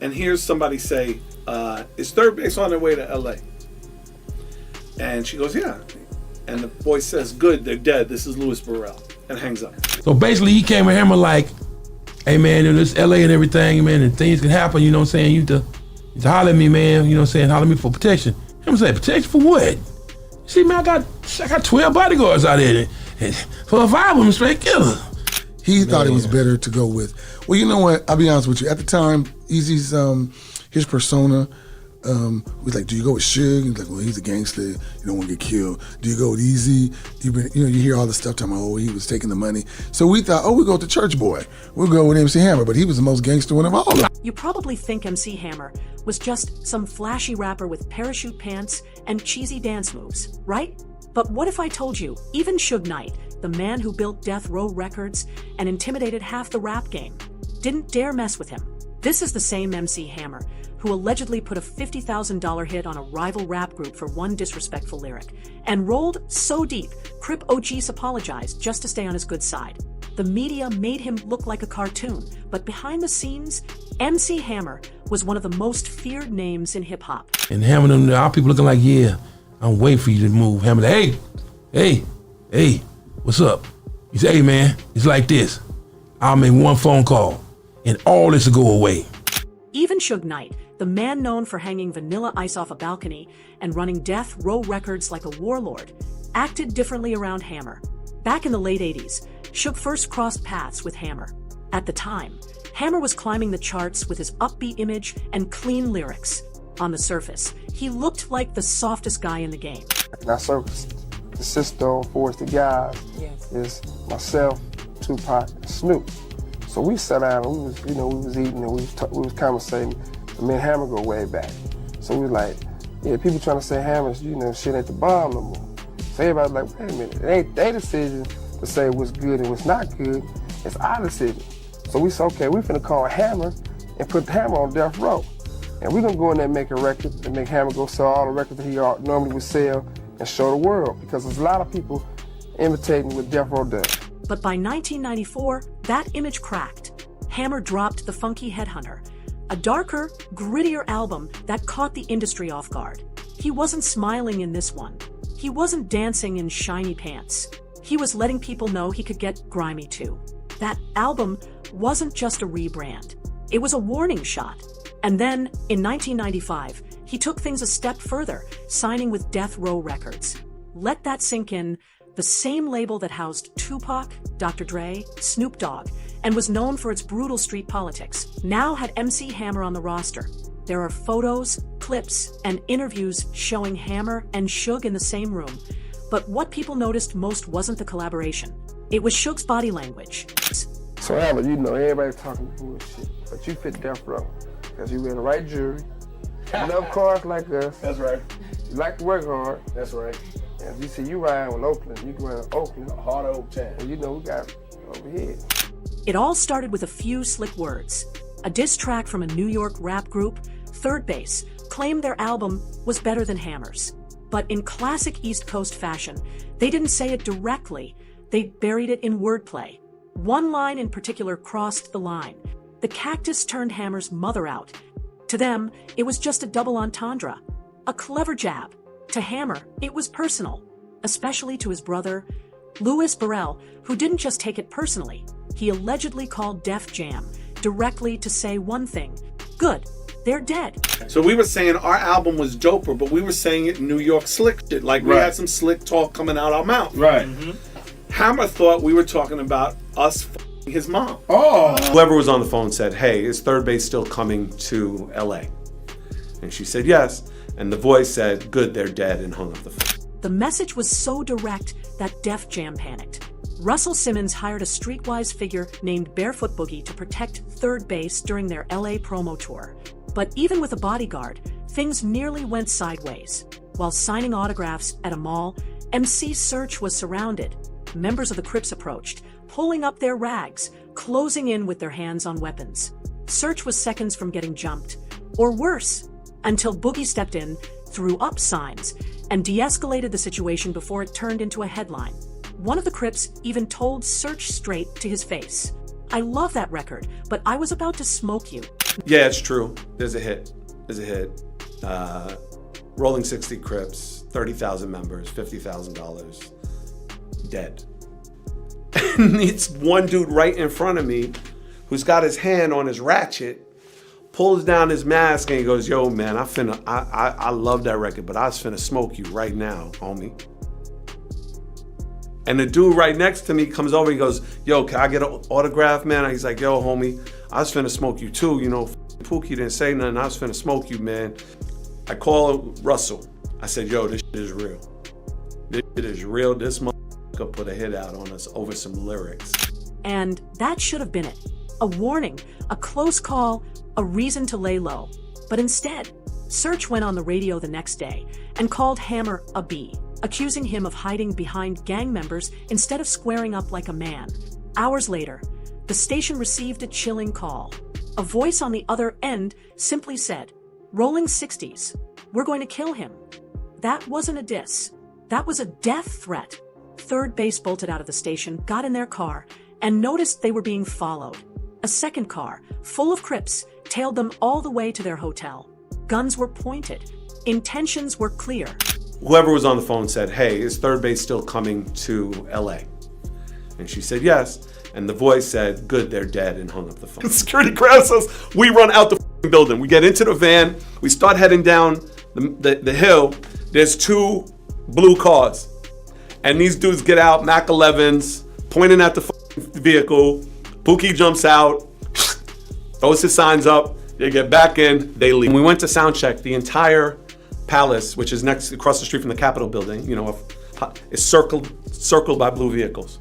and hears somebody say, is Third Base on their way to LA? And she goes, yeah. And the voice says, good, they're dead. This is Louis Burrell. And hangs up. So basically he came with Hammer like, hey man, this LA and everything, man, and things can happen, you know what I'm saying? You have to holler at me, man, you know what I'm saying? Holler at me for protection. Hammer said, protection for what? See, man, I got 12 bodyguards out there. And for a 5 of them straight killer. He thought it was better to go with, well, you know what, I'll be honest with you. At the time, Eazy's, his persona, was like, do you go with Suge? He's like, well, he's a gangster, you don't want to get killed. Do you go with Eazy? You hear all the stuff talking about, oh, he was taking the money. So we thought, oh, we'll go with the church boy. We'll go with MC Hammer, but he was the most gangster one of all of them. You probably think MC Hammer was just some flashy rapper with parachute pants and cheesy dance moves, right? But what if I told you, even Suge Knight, the man who built Death Row Records and intimidated half the rap game, didn't dare mess with him? This is the same MC Hammer who allegedly put a $50,000 hit on a rival rap group for one disrespectful lyric, and rolled so deep, Crip OGs apologized just to stay on his good side. The media made him look like a cartoon, but behind the scenes, MC Hammer was one of the most feared names in hip-hop. And Hammer, them, our people looking like, yeah, I'm waiting for you to move. Hammer, hey, what's up? He said, hey man, it's like this. I'll make one phone call, and all this will go away. Even Suge Knight, the man known for hanging Vanilla Ice off a balcony and running Death Row Records like a warlord, acted differently around Hammer. Back in the late 80s, Suge first crossed paths with Hammer. At the time, Hammer was climbing the charts with his upbeat image and clean lyrics. On the surface, he looked like the softest guy in the game. Now, Circus, the sister for the guys is myself, Tupac, and Snoop. So we sat down and we was eating and we was conversating. And me and Hammer go way back. So we was like, yeah, people trying to say Hammer's, shit ain't the bomb no more. So everybody's like, wait a minute, it ain't their decision to say what's good and what's not good. It's our decision. So we said, okay, we finna call Hammer and put Hammer on Death Row. And we gonna go in there and make a record and make Hammer go sell all the records that he normally would sell and show the world, because there's a lot of people imitating what Death Row does. But by 1994, that image cracked. Hammer dropped The Funky Headhunter, a darker, grittier album that caught the industry off guard. He wasn't smiling in this one. He wasn't dancing in shiny pants. He was letting people know he could get grimy too. That album wasn't just a rebrand. It was a warning shot. And then, in 1995, he took things a step further, signing with Death Row Records. Let that sink in. The same label that housed Tupac, Dr. Dre, Snoop Dogg, and was known for its brutal street politics, now had MC Hammer on the roster. There are photos, clips, and interviews showing Hammer and Suge in the same room. But what people noticed most wasn't the collaboration. It was Suge's body language. So Hammer, everybody's talking bullshit, but you fit Death Row, because you wear the right jewelry, enough cars like us. That's right. You like to work hard. That's right. And you see you riding with Oakland, you going to Oakland. Hard old town. And we got over here. It all started with a few slick words. A diss track from a New York rap group, Third Base, claimed their album was better than Hammer's. But in classic East Coast fashion, they didn't say it directly. They buried it in wordplay. One line in particular crossed the line. The cactus turned Hammer's mother out. To them, it was just a double entendre, a clever jab. To Hammer, it was personal, especially to his brother, Louis Burrell, who didn't just take it personally. He allegedly called Def Jam directly to say one thing: good, they're dead. So we were saying our album was doper, but we were saying it in New York slick shit. Like we had some slick talk coming out our mouth. Right. Hammer thought we were talking about us f***ing his mom. Oh. Whoever was on the phone said, hey, is Third Base still coming to LA? And she said yes. And the voice said, good, they're dead, and hung up the phone. The message was so direct that Def Jam panicked. Russell Simmons hired a streetwise figure named Barefoot Boogie to protect Third Base during their LA promo tour. But even with a bodyguard, things nearly went sideways. While signing autographs at a mall, MC Serch was surrounded. Members of the Crips approached, pulling up their rags, closing in with their hands on weapons. Serch was seconds from getting jumped, or worse, until Boogie stepped in, threw up signs, and de-escalated the situation before it turned into a headline. One of the Crips even told Serch straight to his face, "I love that record, but I was about to smoke you." Yeah, it's true. There's a hit. Rolling 60 Crips, 30,000 members, $50,000, dead. And it's one dude right in front of me who's got his hand on his ratchet, pulls down his mask and he goes, yo, man, I love that record, but I was finna smoke you right now, homie. And the dude right next to me comes over, he goes, yo, can I get an autograph, man? He's like, yo, homie, I was finna smoke you too. You know, Pookie didn't say nothing, I was finna smoke you, man. I call Russell. I said, yo, this shit is real. This shit is real. This motherfucker put a hit out on us over some lyrics. And that should have been it. A warning, a close call, a reason to lay low. But instead, Serch went on the radio the next day and called Hammer a B, accusing him of hiding behind gang members instead of squaring up like a man. Hours later, the station received a chilling call. A voice on the other end simply said, "Rolling 60s, we're going to kill him." That wasn't a diss. That was a death threat. Third Base bolted out of the station, got in their car, and noticed they were being followed. A second car, full of Crips, tailed them all the way to their hotel. Guns were pointed. Intentions were clear. Whoever was on the phone said, hey, is Third Base still coming to LA? And she said, yes. And the voice said, good, they're dead, and hung up the phone. Security grabs us. We run out the building. We get into the van. We start heading down the hill. There's two blue cars. And these dudes get out, Mac 11s, pointing at the vehicle. Pookie jumps out, throws his signs up. They get back in, they leave. When we went to sound check, the entire palace, which is next across the street from the Capitol building, you know, is circled by blue vehicles.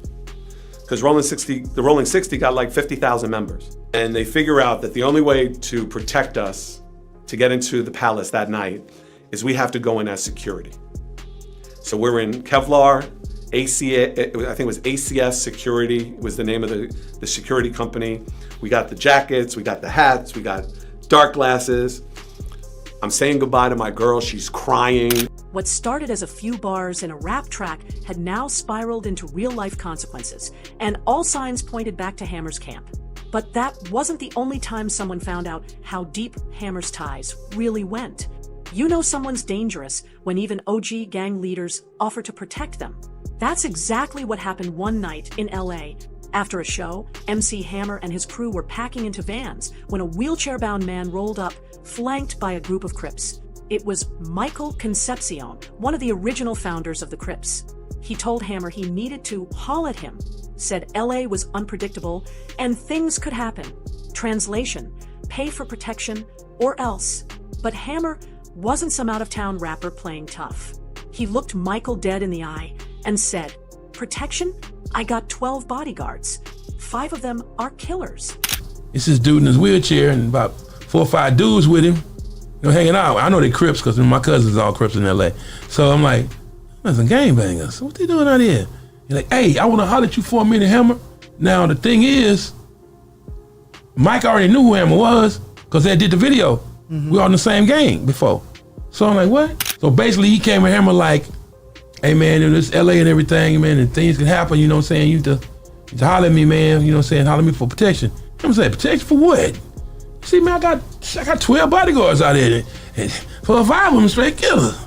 Because the Rolling 60 got like 50,000 members. And they figure out that the only way to protect us to get into the palace that night is we have to go in as security. So we're in Kevlar, I think it was ACS Security was the name of the security company. We got the jackets, we got the hats, we got dark glasses. I'm saying goodbye to my girl, she's crying. What started as a few bars in a rap track had now spiraled into real-life consequences, and all signs pointed back to Hammer's camp. But that wasn't the only time someone found out how deep Hammer's ties really went. You know someone's dangerous when even OG gang leaders offer to protect them. That's exactly what happened one night in LA. After a show, MC Hammer and his crew were packing into vans when a wheelchair-bound man rolled up, flanked by a group of Crips. It was Michael Concepcion, one of the original founders of the Crips. He told Hammer he needed to haul at him, said LA was unpredictable and things could happen. Translation, pay for protection or else. But Hammer wasn't some out-of-town rapper playing tough. He looked Michael dead in the eye and said, protection? I got 12 bodyguards. 5 of them are killers. It's this dude in his wheelchair and about 4 or 5 dudes with him, you know, hanging out. I know they Crips because my cousins all Crips in LA. So I'm like, there's some gangbangers. What they doing out here? He's like, hey, I want to holler at you for a minute, Hammer. Now the thing is, Mike already knew who Hammer was because they did the video. Mm-hmm. We were on the same gang before. So I'm like, what? So basically he came with Hammer like, hey man, it's LA and everything, man, and things can happen, you know what I'm saying? You have to holler at me, man, you know what I'm saying? Holler at me for protection. I'm saying, protection for what? See, man, I got 12 bodyguards out there, and 4 or 5 of them straight killers.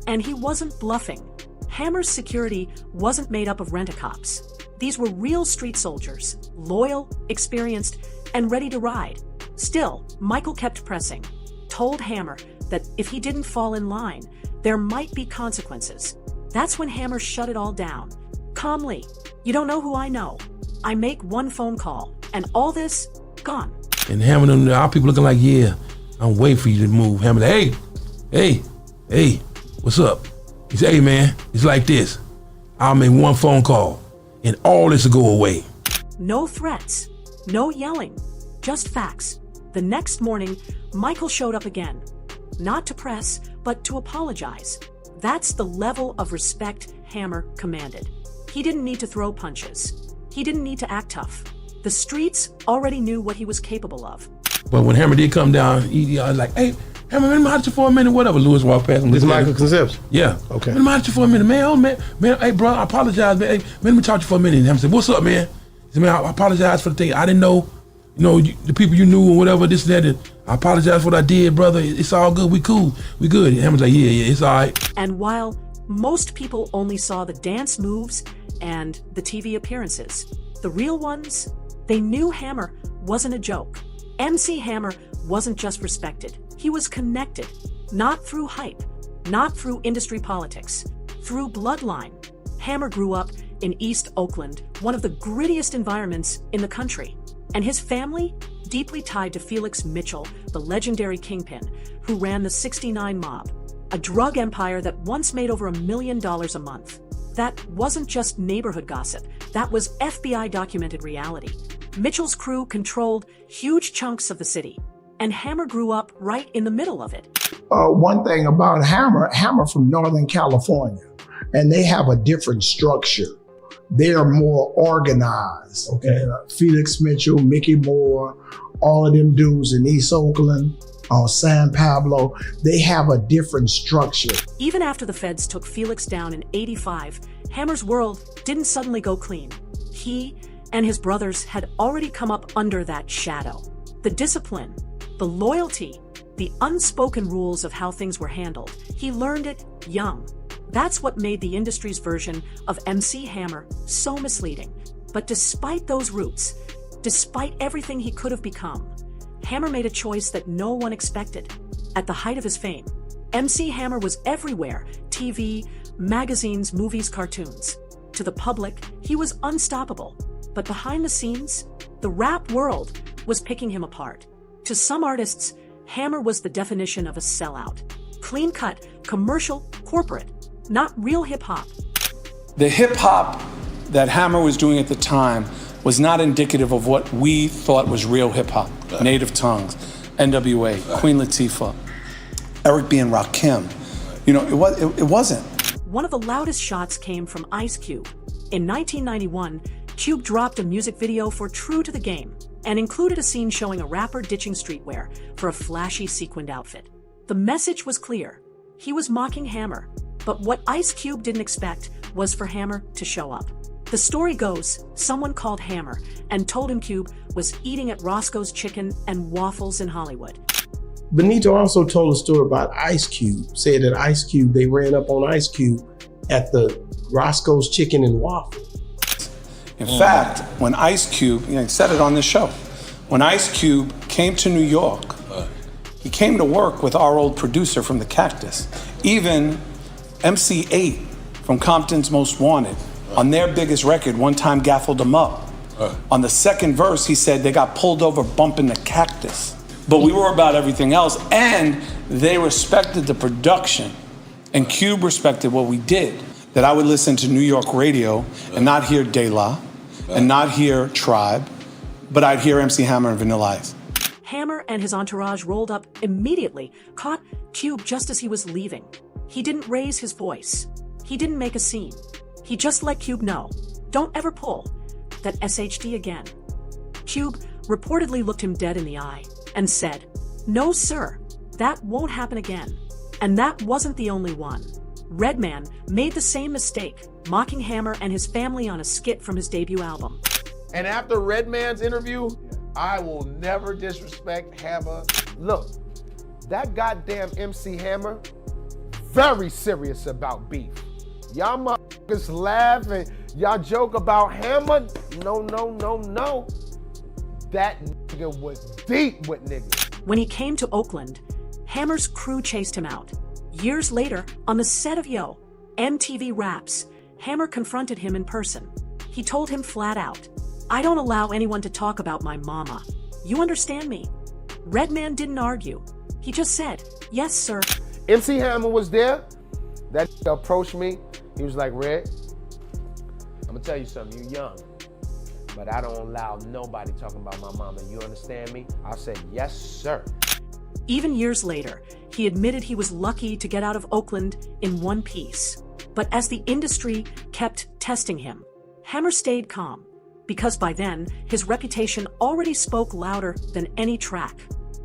And he wasn't bluffing. Hammer's security wasn't made up of rent-a-cops. These were real street soldiers, loyal, experienced, and ready to ride. Still, Michael kept pressing, told Hammer that if he didn't fall in line, there might be consequences. That's when Hammer shut it all down. Calmly, you don't know who I know. I make one phone call, and all this, gone. And Hammer and our people looking like, yeah, I'm waiting for you to move. Hammer like, hey, what's up? He said, hey man, it's like this. I'll make one phone call, and all this will go away. No threats, no yelling, just facts. The next morning, Michael showed up again. Not to press, but to apologize. That's the level of respect Hammer commanded. He didn't need to throw punches. He didn't need to act tough. The streets already knew what he was capable of. But when Hammer did come down, he was like, hey, Hammer, let me holler at you for a minute, whatever. Lewis walked past him. This is Michael Concepcion? Yeah. Okay. Let me holler at you for a minute, man. Oh, man, hey, bro, I apologize, man. Hey, man, let me talk to you for a minute. And Hammer said, what's up, man? He said, man, I apologize for the thing. I didn't know, you know, the people you knew and whatever, this and that, and I apologize for what I did, brother. It's all good. We cool. We good. And Hammer's like, yeah, it's all right. And while most people only saw the dance moves and the TV appearances, the real ones, they knew Hammer wasn't a joke. MC Hammer wasn't just respected. He was connected, not through hype, not through industry politics, through bloodline. Hammer grew up in East Oakland, one of the grittiest environments in the country. And his family, deeply tied to Felix Mitchell, the legendary kingpin, who ran the 69 Mob, a drug empire that once made over $1 million a month. That wasn't just neighborhood gossip, that was FBI documented reality. Mitchell's crew controlled huge chunks of the city, and Hammer grew up right in the middle of it. One thing about Hammer from Northern California, and they have a different structure. They are more organized. Okay, Felix Mitchell, Mickey Moore, all of them dudes in East Oakland, San Pablo, they have a different structure. Even after the feds took Felix down in '85, Hammer's world didn't suddenly go clean. He and his brothers had already come up under that shadow. The discipline, the loyalty, the unspoken rules of how things were handled, he learned it young. That's what made the industry's version of MC Hammer so misleading. But despite those roots, despite everything he could have become, Hammer made a choice that no one expected. At the height of his fame, MC Hammer was everywhere: TV, magazines, movies, cartoons. To the public, he was unstoppable. But behind the scenes, the rap world was picking him apart. To some artists, Hammer was the definition of a sellout. Clean-cut, commercial, corporate, not real hip-hop. The hip-hop that Hammer was doing at the time was not indicative of what we thought was real hip-hop. Native Tongues, NWA, Queen Latifah, Eric B. and Rakim. You know, it wasn't. One of the loudest shots came from Ice Cube. In 1991, Cube dropped a music video for True to the Game and included a scene showing a rapper ditching streetwear for a flashy sequined outfit. The message was clear. He was mocking Hammer, but what Ice Cube didn't expect was for Hammer to show up. The story goes, someone called Hammer and told him Cube was eating at Roscoe's Chicken and Waffles in Hollywood. Benito also told a story about Ice Cube, said that Ice Cube, they ran up on Ice Cube at the Roscoe's Chicken and Waffles. In fact, when Ice Cube, he said it on this show, when Ice Cube came to New York, he came to work with our old producer from the Cactus. Even MC8 from Compton's Most Wanted, on their biggest record, one time gaffled him up. On the second verse, he said they got pulled over bumping the Cactus. But we were about everything else, and they respected the production, and Cube respected what we did. That I would listen to New York radio and not hear De La, and not hear Tribe, but I'd hear MC Hammer and Vanilla Ice. Hammer and his entourage rolled up immediately, caught Cube just as he was leaving. He didn't raise his voice. He didn't make a scene. He just let Cube know, don't ever pull that SHD again. Cube reportedly looked him dead in the eye and said, no sir, that won't happen again. And that wasn't the only one. Redman made the same mistake, mocking Hammer and his family on a skit from his debut album. And after Redman's interview, I will never disrespect Hammer. Look, that goddamn MC Hammer, very serious about beef. Y'all motherfuckers laugh and y'all joke about Hammer. No. That nigga was deep with niggas. When he came to Oakland, Hammer's crew chased him out. Years later, on the set of Yo, MTV Raps, Hammer confronted him in person. He told him flat out, I don't allow anyone to talk about my mama. You understand me? Redman didn't argue. He just said, yes, sir. MC Hammer was there. That approached me. He was like, Red, I'm gonna tell you something, you young, but I don't allow nobody talking about my mama. You understand me? I said, yes, sir. Even years later, he admitted he was lucky to get out of Oakland in one piece. But as the industry kept testing him, Hammer stayed calm, because by then, his reputation already spoke louder than any track.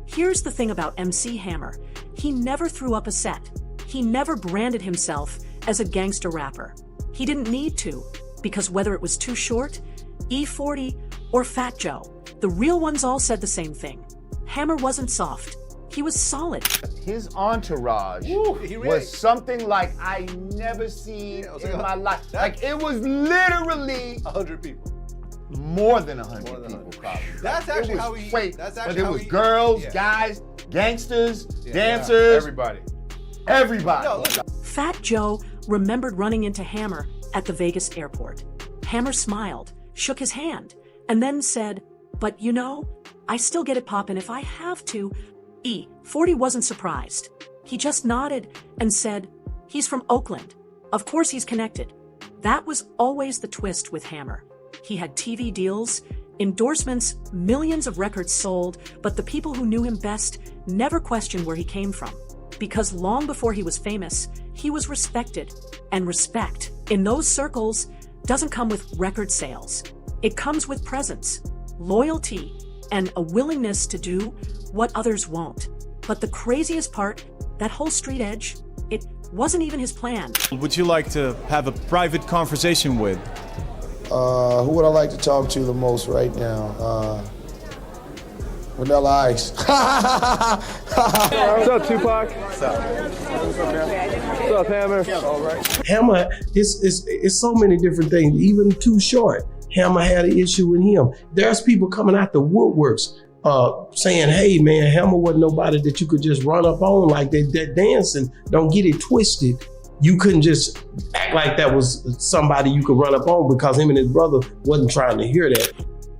Here's the thing about MC Hammer. He never threw up a set. He never branded himself as a gangster rapper. He didn't need to, because whether it was Too Short, E40, or Fat Joe, The real ones all said the same thing. Hammer wasn't soft. He was solid. His entourage was something like I never seen in my life. Like it was literally 100 people. More than 100 people, probably. That's Like, actually it was how he. Wait, That's but actually it how was he, girls, yeah. guys, gangsters, dancers, Everybody. everybody. Fat Joe remembered running into Hammer at the Vegas airport. Hammer smiled, shook his hand, and then said, "But you know, I still get it poppin' if I have to." 40 wasn't surprised. He just nodded and said, "He's from Oakland. Of course he's connected." That was always the twist with Hammer. He had TV deals, endorsements, millions of records sold, but the people who knew him best never questioned where he came from. Because long before he was famous, he was respected. And respect, in those circles, doesn't come with record sales. It comes with presence, loyalty, and a willingness to do what others won't. But the craziest part, that whole street edge, it wasn't even his plan. Would you like to have a private conversation with? Who would I like to talk to the most right now? Vanilla Ice. What's up, Tupac? What's up? What's up, Hammer? All right. Hammer, it's so many different things, even Too Short. Hammer had an issue with him. There's people coming out the woodworks saying, "Hey man, Hammer wasn't nobody that you could just run up on like that dancing. Don't get it twisted. You couldn't just act like that was somebody you could run up on," because him and his brother wasn't trying to hear that.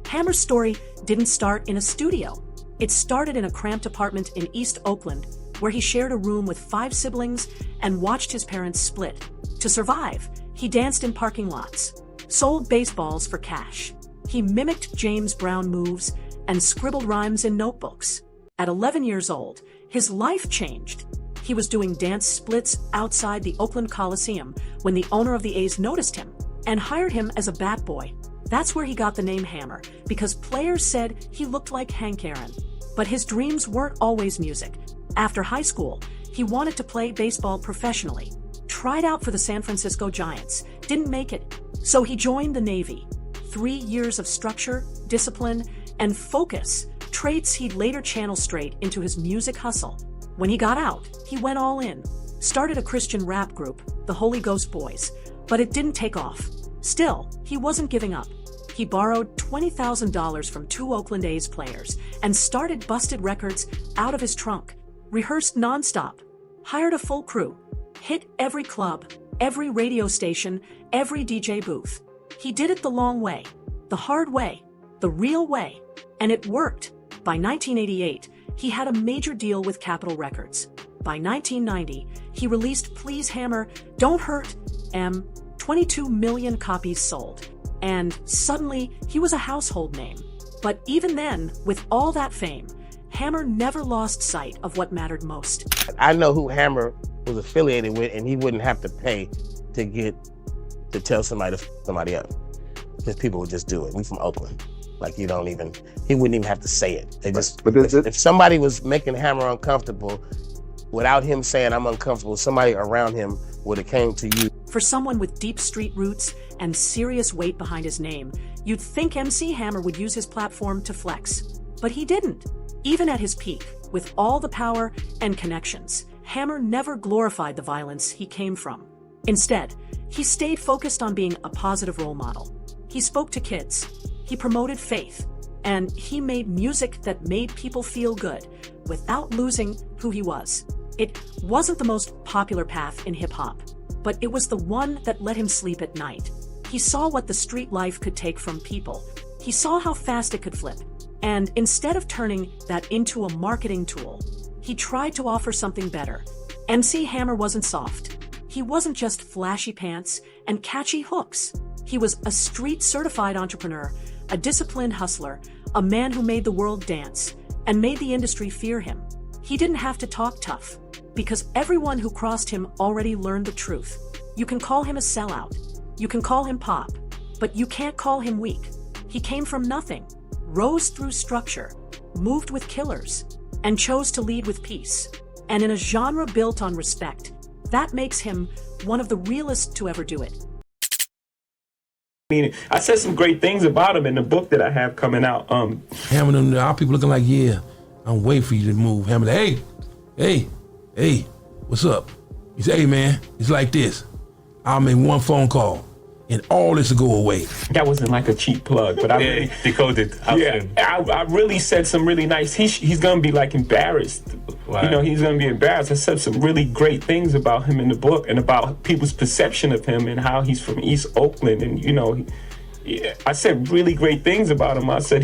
Hammer's story didn't start in a studio. It started in a cramped apartment in East Oakland, where he shared a room with 5 siblings and watched his parents split. To survive, he danced in parking lots, sold baseballs for cash. He mimicked James Brown moves and scribbled rhymes in notebooks. At 11 years old, his life changed. He was doing dance splits outside the Oakland Coliseum when the owner of the A's noticed him and hired him as a bat boy. That's where he got the name Hammer, because players said he looked like Hank Aaron. But his dreams weren't always music. After high school, he wanted to play baseball professionally. Tried out for the San Francisco Giants, didn't make it, so he joined the Navy. 3 years of structure, discipline, and focus, traits he'd later channel straight into his music hustle. When he got out, he went all in, started a Christian rap group, the Holy Ghost Boys, but it didn't take off. Still, he wasn't giving up. He borrowed $20,000 from 2 Oakland A's players and started Busted Records out of his trunk, rehearsed nonstop, hired a full crew, hit every club, every radio station, every DJ booth. He did it the long way, the hard way, the real way, and it worked. By 1988, he had a major deal with Capitol Records. By 1990, he released Please Hammer, Don't Hurt, 22 million copies sold. And suddenly, he was a household name. But even then, with all that fame, Hammer never lost sight of what mattered most. I know who Hammer was affiliated with, and he wouldn't have to pay to tell somebody to somebody up. Because people would just do it. We from Oakland. Like he wouldn't even have to say it. If somebody was making Hammer uncomfortable, without him saying I'm uncomfortable, somebody around him would have came to you. For someone with deep street roots and serious weight behind his name, you'd think MC Hammer would use his platform to flex. But he didn't. Even at his peak, with all the power and connections, Hammer never glorified the violence he came from. Instead, he stayed focused on being a positive role model. He spoke to kids, he promoted faith, and he made music that made people feel good without losing who he was. It wasn't the most popular path in hip-hop, but it was the one that let him sleep at night. He saw what the street life could take from people. He saw how fast it could flip. And instead of turning that into a marketing tool, he tried to offer something better. MC Hammer wasn't soft. He wasn't just flashy pants and catchy hooks. He was a street-certified entrepreneur, a disciplined hustler, a man who made the world dance and made the industry fear him. He didn't have to talk tough, because everyone who crossed him already learned the truth. You can call him a sellout, you can call him pop, but you can't call him weak. He came from nothing, rose through structure, moved with killers, and chose to lead with peace. And in a genre built on respect, that makes him one of the realest to ever do it. mean, I said some great things about him in the book that I have coming out. Hammer and our people looking like, yeah, I'm waiting for you to move. Hammer, hey, what's up? He said, hey man, it's like this. I'll make one phone call and all this will go away. That wasn't like a cheap plug, but I really decoded. I really said some really nice. He's gonna be like embarrassed. Wow. You know, he's gonna be embarrassed. I said some really great things about him in the book and about people's perception of him and how he's from East Oakland. And you know, I said really great things about him. I said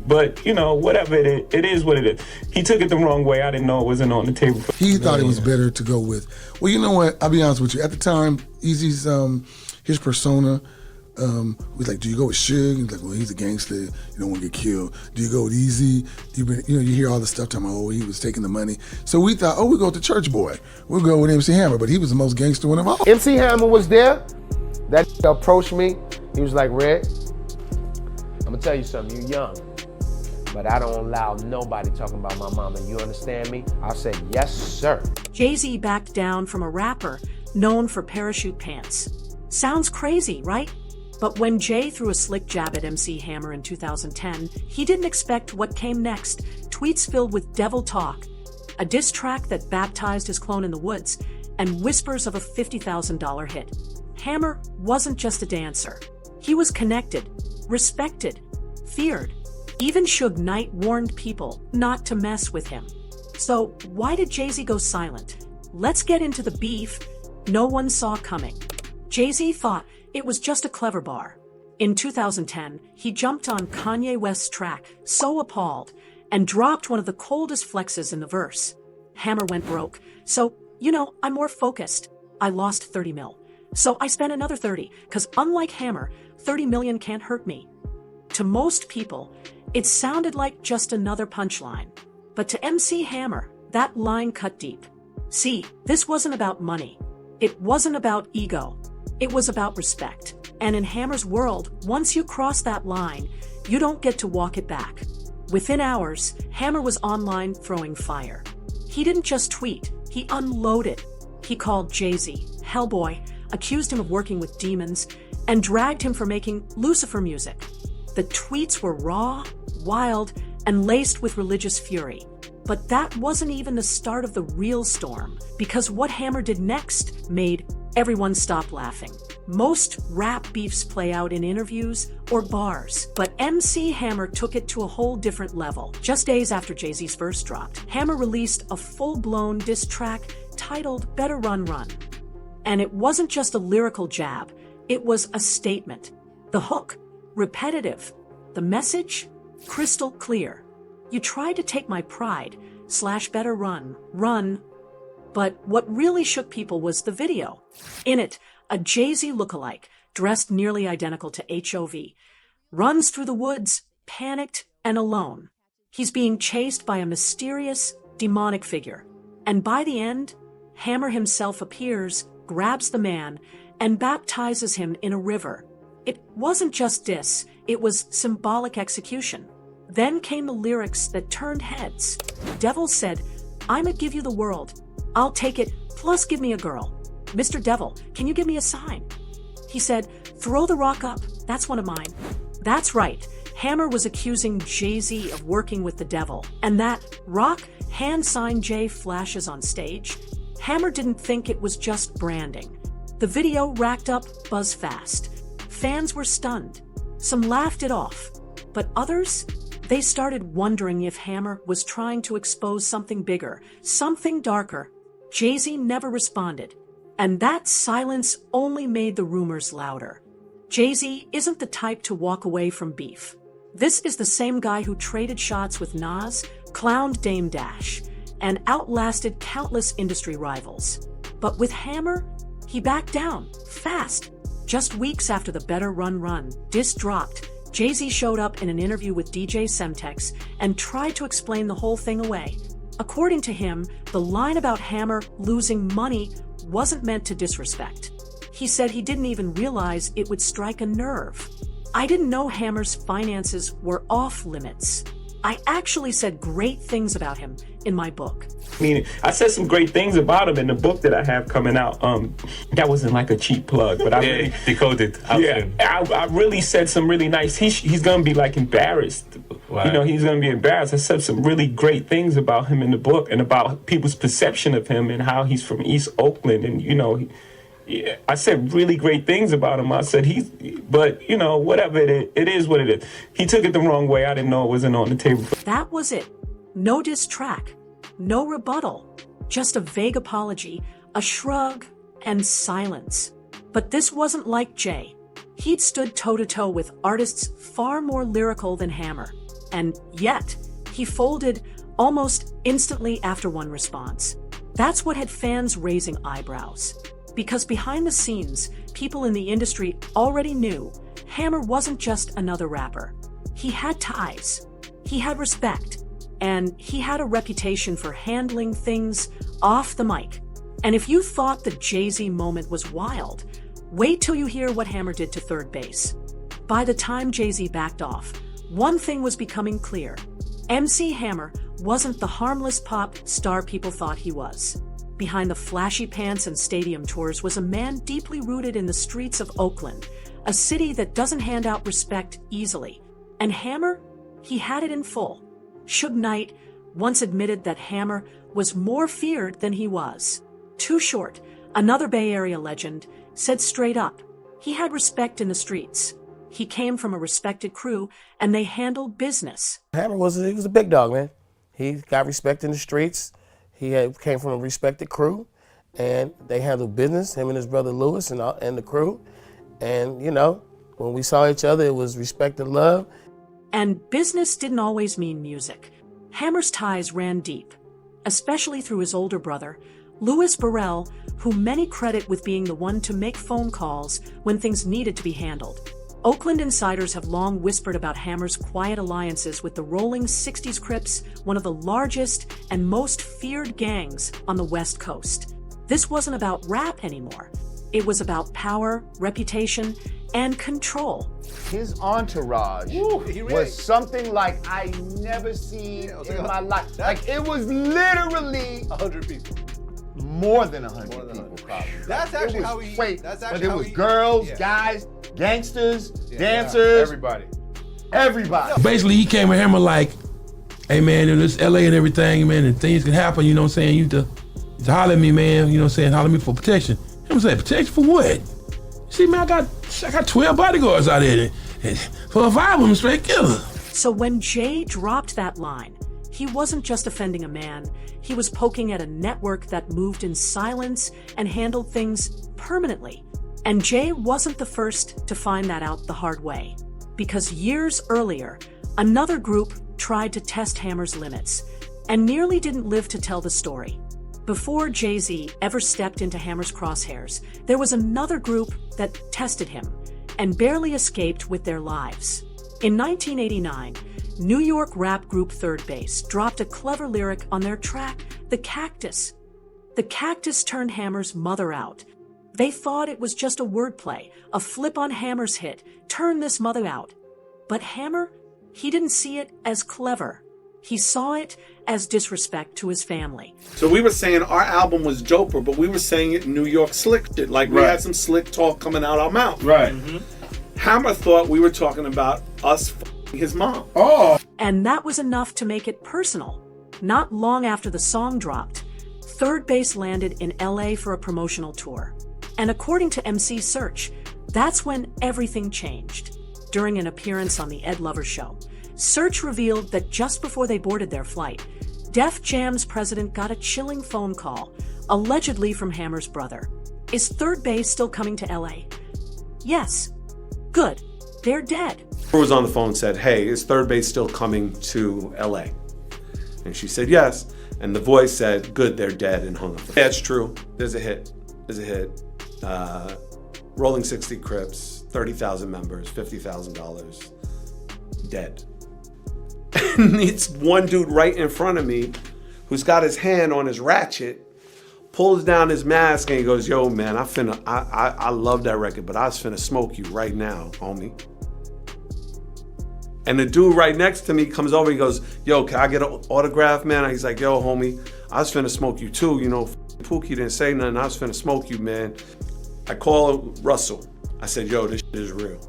but you know, whatever it is what it is. He took it the wrong way. I didn't know it wasn't on the table. He thought it was better to go with. Well, you know what? I'll be honest with you. At the time, Eazy's his persona was like, do you go with Suge? He's like, well, he's a gangster. You don't want to get killed. Do you go with Eazy? You hear all the stuff talking about, oh, he was taking the money. So we thought, oh, we'll go with the church boy. We'll go with MC Hammer, but he was the most gangster one of all. MC Hammer was there. That approached me. He was like, Red, I'm gonna tell you something, you young, but I don't allow nobody talking about my mama. You understand me? I said, yes, sir. Jay-Z backed down from a rapper known for parachute pants. Sounds crazy, right? But when Jay threw a slick jab at MC Hammer in 2010, he didn't expect what came next. Tweets filled with devil talk, a diss track that baptized his clone in the woods, and whispers of a $50,000 hit. Hammer wasn't just a dancer. He was connected, respected, feared. Even Suge Knight warned people not to mess with him. So why did Jay-Z go silent? Let's get into the beef no one saw coming. Jay-Z thought it was just a clever bar. In 2010, he jumped on Kanye West's track, So Appalled, and dropped one of the coldest flexes in the verse. Hammer went broke. So, I'm more focused. I lost 30 mil. So I spent another 30, because unlike Hammer, 30 million can't hurt me. To most people, it sounded like just another punchline. But to MC Hammer, that line cut deep. See, this wasn't about money. It wasn't about ego. It was about respect. And in Hammer's world, once you cross that line, you don't get to walk it back. Within hours, Hammer was online throwing fire. He didn't just tweet, he unloaded. He called Jay-Z Hellboy, accused him of working with demons, and dragged him for making Lucifer music. The tweets were raw, wild, and laced with religious fury. But that wasn't even the start of the real storm, because what Hammer did next made everyone stop laughing. Most rap beefs play out in interviews or bars, but MC Hammer took it to a whole different level. Just days after Jay-Z's verse dropped, Hammer released a full-blown diss track titled Better Run Run. And it wasn't just a lyrical jab, it was a statement. The hook, repetitive. The message, crystal clear. You tried to take my pride, /better run. But what really shook people was the video. In it, a Jay-Z lookalike, dressed nearly identical to HOV, runs through the woods, panicked and alone. He's being chased by a mysterious, demonic figure. And by the end, Hammer himself appears, grabs the man, and baptizes him in a river. It wasn't just diss, it was symbolic execution. Then came the lyrics that turned heads. Devil said, I'ma give you the world. I'll take it, plus give me a girl. Mr. Devil, can you give me a sign? He said, throw the rock up, that's one of mine. That's right, Hammer was accusing Jay-Z of working with the devil. And that rock, hand sign J flashes on stage. Hammer didn't think it was just branding. The video racked up buzz fast. Fans were stunned. Some laughed it off. But others, they started wondering if Hammer was trying to expose something bigger, something darker. Jay-Z never responded. And that silence only made the rumors louder. Jay-Z isn't the type to walk away from beef. This is the same guy who traded shots with Nas, clowned Dame Dash, and outlasted countless industry rivals. But with Hammer, he backed down, fast. Just weeks after the Better Run Run diss dropped, Jay-Z showed up in an interview with DJ Semtex and tried to explain the whole thing away. According to him, the line about Hammer losing money wasn't meant to disrespect. He said he didn't even realize it would strike a nerve. I didn't know Hammer's finances were off limits. I actually said great things about him in my book. I mean, I said some great things about him in the book that I have coming out. That wasn't like a cheap plug, but I really decoded. I really said some really nice. He's gonna be like embarrassed. Wow. You know, he's gonna be embarrassed. I said some really great things about him in the book and about people's perception of him and how he's from East Oakland, and you know. I said really great things about him. I said but you know, whatever it is what it is. He took it the wrong way. I didn't know it wasn't on the table. That was it. No diss track, no rebuttal, just a vague apology, a shrug, and silence. But this wasn't like Jay. He'd stood toe-to-toe with artists far more lyrical than Hammer. And yet, he folded almost instantly after one response. That's what had fans raising eyebrows. Because behind the scenes, people in the industry already knew Hammer wasn't just another rapper. He had ties, he had respect, and he had a reputation for handling things off the mic. And if you thought the Jay-Z moment was wild, wait till you hear what Hammer did to third base. By the time Jay-Z backed off, one thing was becoming clear. MC Hammer wasn't the harmless pop star people thought he was. Behind the flashy pants and stadium tours was a man deeply rooted in the streets of Oakland, a city that doesn't hand out respect easily. And Hammer, he had it in full. Suge Knight once admitted that Hammer was more feared than he was. Too Short, another Bay Area legend, said straight up, he had respect in the streets. He came from a respected crew, and they handled business. Hammer was a big dog, man. He got respect in the streets. He came from a respected crew, and they handled business, him and his brother Lewis and the crew. And, you know, when we saw each other, it was respect and love. And business didn't always mean music. Hammer's ties ran deep, especially through his older brother, Louis Burrell, who many credit with being the one to make phone calls when things needed to be handled. Oakland insiders have long whispered about Hammer's quiet alliances with the rolling 60s Crips, one of the largest and most feared gangs on the West Coast. This wasn't about rap anymore. It was about power, reputation, and control. His entourage was something like I never seen in my life. Like it was literally 100 people. More than 100 people, probably. That's actually how he. But it was girls, guys, gangsters, dancers, everybody. Basically, he came with Hammer like, hey man, in this LA and everything, man, and things can happen, you know what I'm saying? You to holler at me, man, you know what I'm saying? Holler at me for protection. Hammer said, protection for what? See, man, I got 12 bodyguards out there, and 4 or 5 of them straight killer. So when Jay dropped that line, he wasn't just offending a man, he was poking at a network that moved in silence and handled things permanently. And Jay wasn't the first to find that out the hard way. Because years earlier, another group tried to test Hammer's limits and nearly didn't live to tell the story. Before Jay-Z ever stepped into Hammer's crosshairs, there was another group that tested him and barely escaped with their lives. In 1989, New York rap group Third Base dropped a clever lyric on their track, The Cactus. The Cactus turned Hammer's mother out. They thought it was just a wordplay, a flip on Hammer's hit, turn this mother out. But Hammer, he didn't see it as clever. He saw it as disrespect to his family. So we were saying our album was Joper, but we were saying it New York slick shit. Like we had some slick talk coming out our mouth. Right. Hammer thought we were talking about us f***ing his mom. Oh. And that was enough to make it personal. Not long after the song dropped, Third Base landed in LA for a promotional tour. And according to MC Serch, that's when everything changed. During an appearance on The Ed Lover Show, Serch revealed that just before they boarded their flight, Def Jam's president got a chilling phone call, allegedly from Hammer's brother. Is Third Base still coming to LA? Yes. Good. They're dead. Who was on the phone said, hey, is Third Base still coming to LA? And she said yes. And the voice said, good, they're dead, and hung up. Yeah, it's true. There's a hit. Rolling 60 Crips, 30,000 members, $50,000, dead. And it's one dude right in front of me who's got his hand on his ratchet, pulls down his mask, and he goes, yo, man, I love that record, but I was finna smoke you right now, homie. And the dude right next to me comes over, he goes, yo, can I get an autograph, man? He's like, yo, homie, I was finna smoke you too. You know, Pookie didn't say nothing, I was finna smoke you, man. I call Russell. I said, yo, this shit is real.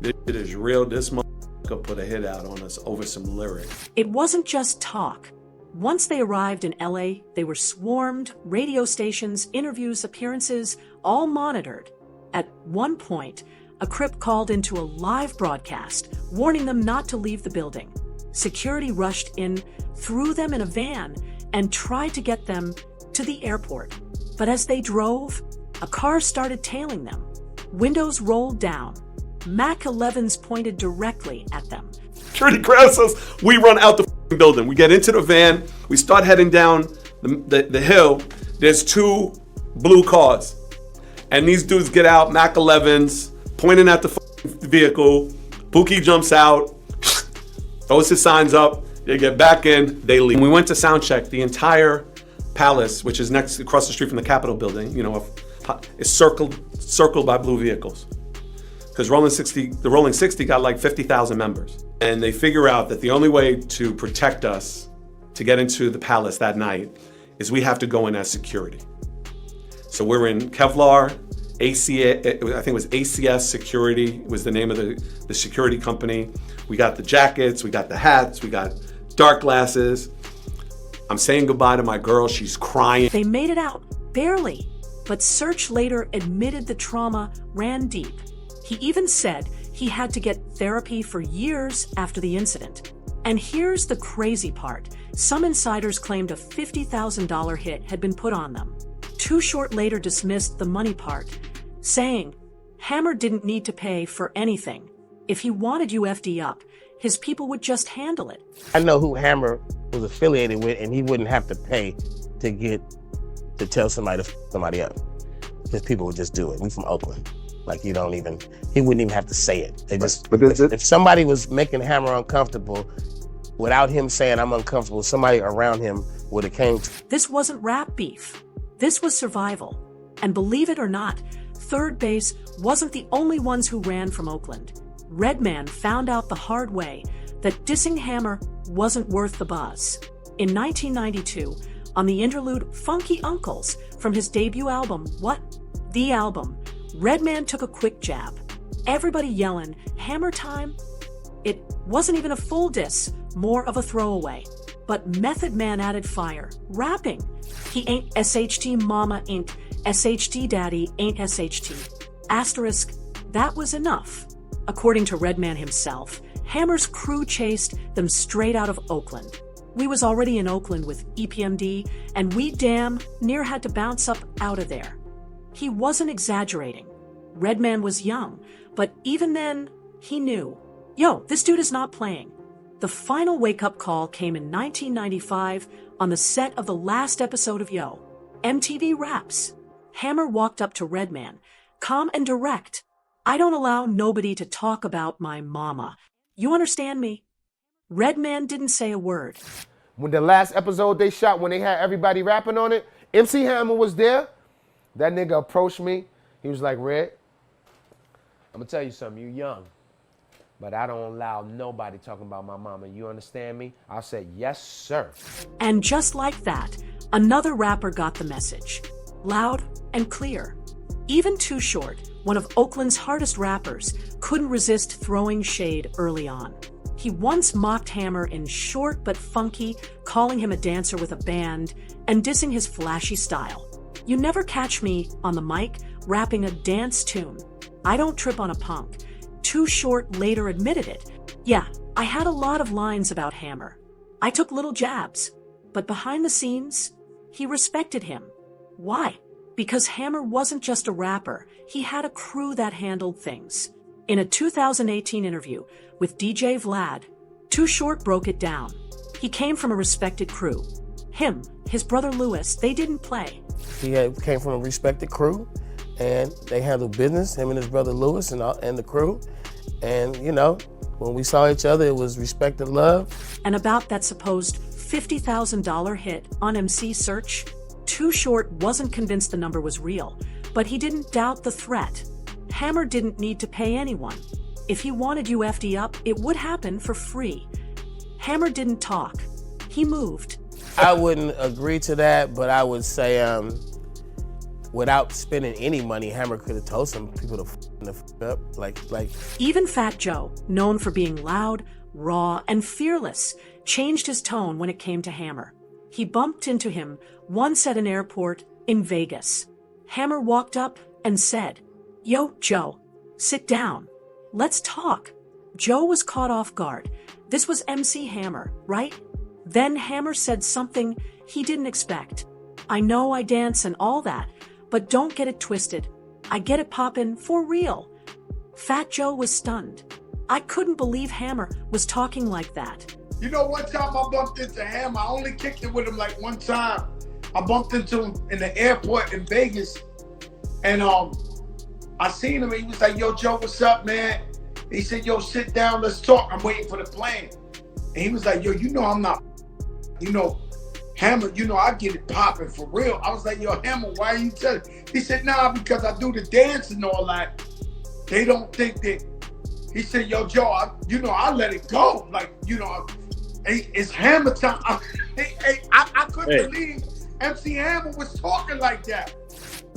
This shit is real. This motherfucker put a hit out on us over some lyrics. It wasn't just talk. Once they arrived in LA, they were swarmed, radio stations, interviews, appearances, all monitored. At one point, a Crip called into a live broadcast, warning them not to leave the building. Security rushed in, threw them in a van, and tried to get them to the airport. But as they drove, a car started tailing them. Windows rolled down. Mac 11s pointed directly at them. Security grabs us, we run out the building. We get into the van, we start heading down the hill. There's 2 blue cars. And these dudes get out, Mac 11s, pointing at the vehicle. Pookie jumps out, throws his signs up, they get back in, they leave. When we went to sound check, the entire palace, which is across the street from the Capitol building, you know, is circled by blue vehicles. Because the Rolling 60 got like 50,000 members. And they figure out that the only way to protect us to get into the palace that night is we have to go in as security. So we're in Kevlar, I think it was ACS Security was the name of the security company. We got the jackets, we got the hats, we got dark glasses. I'm saying goodbye to my girl, she's crying. They made it out, barely. But Serch later admitted the trauma ran deep. He even said he had to get therapy for years after the incident. And here's the crazy part. Some insiders claimed a $50,000 hit had been put on them. Too Short later dismissed the money part, saying Hammer didn't need to pay for anything. If he wanted UFD up, his people would just handle it. I know who Hammer was affiliated with, and he wouldn't have to pay to tell somebody to somebody up. His people would just do it. We from Oakland. Like he wouldn't even have to say it. They just, if somebody was making Hammer uncomfortable, without him saying I'm uncomfortable, somebody around him would have came. This wasn't rap beef. This was survival. And believe it or not, Third Base wasn't the only ones who ran from Oakland. Redman found out the hard way that dissing Hammer wasn't worth the buzz. In 1992, on the interlude Funky Uncles from his debut album, What? The Album, Redman took a quick jab. Everybody yelling, Hammer time? It wasn't even a full diss, more of a throwaway. But Method Man added fire, rapping. He ain't SHT mama ain't SHT daddy ain't SHT. Asterisk, that was enough. According to Redman himself, Hammer's crew chased them straight out of Oakland. We was already in Oakland with EPMD, and we damn near had to bounce up out of there. He wasn't exaggerating. Redman was young, but even then, he knew. Yo, this dude is not playing. The final wake-up call came in 1995 on the set of the last episode of Yo, MTV Raps. Hammer walked up to Redman, calm and direct. I don't allow nobody to talk about my mama. You understand me? Redman didn't say a word. When the last episode they shot, when they had everybody rapping on it, MC Hammer was there. That nigga approached me. He was like, Red, I'm gonna tell you something, you young, but I don't allow nobody talking about my mama. You understand me? I said, yes, sir. And just like that, another rapper got the message. Loud and clear. Even Too Short, one of Oakland's hardest rappers, couldn't resist throwing shade early on. He once mocked Hammer in short but funky, calling him a dancer with a band, and dissing his flashy style. You never catch me on the mic rapping a dance tune. I don't trip on a punk. Too Short later admitted it. Yeah, I had a lot of lines about Hammer. I took little jabs, but behind the scenes, he respected him. Why? Because Hammer wasn't just a rapper, he had a crew that handled things. In a 2018 interview with DJ Vlad, Too Short broke it down. He came from a respected crew. Him, his brother Lewis, they didn't play. He came from a respected crew, and they handled business, him and his brother Lewis and the crew. And, you know, when we saw each other, it was respect and love. And about that supposed $50,000 hit on MC Serch, Too Short wasn't convinced the number was real, but he didn't doubt the threat. Hammer didn't need to pay anyone. If he wanted you FD up, it would happen for free. Hammer didn't talk. He moved. I wouldn't agree to that, but I would say, without spending any money, Hammer could have told some people to f up. Like. Even Fat Joe, known for being loud, raw, and fearless, changed his tone when it came to Hammer. He bumped into him once at an airport in Vegas. Hammer walked up and said, "Yo, Joe, sit down. Let's talk." Joe was caught off guard. This was MC Hammer, right? Then Hammer said something he didn't expect. "I know I dance and all that, but don't get it twisted. I get it poppin' for real." Fat Joe was stunned. I couldn't believe Hammer was talking like that. You know, one time I bumped into Hammer. I only kicked it with him like one time. I bumped into him in the airport in Vegas, and I seen him and he was like, "Yo, Joe, what's up, man?" He said, "Yo, sit down, let's talk. I'm waiting for the plane." And he was like, "Yo, you know I'm not, Hammer, I get it popping for real." I was like, "Yo, Hammer, why are you telling?" He said, "Nah, because I do the dance and all that. They don't think that." He said, "Yo, Joe, I let it go. Like, it's Hammer time." I couldn't believe MC Hammer was talking like that.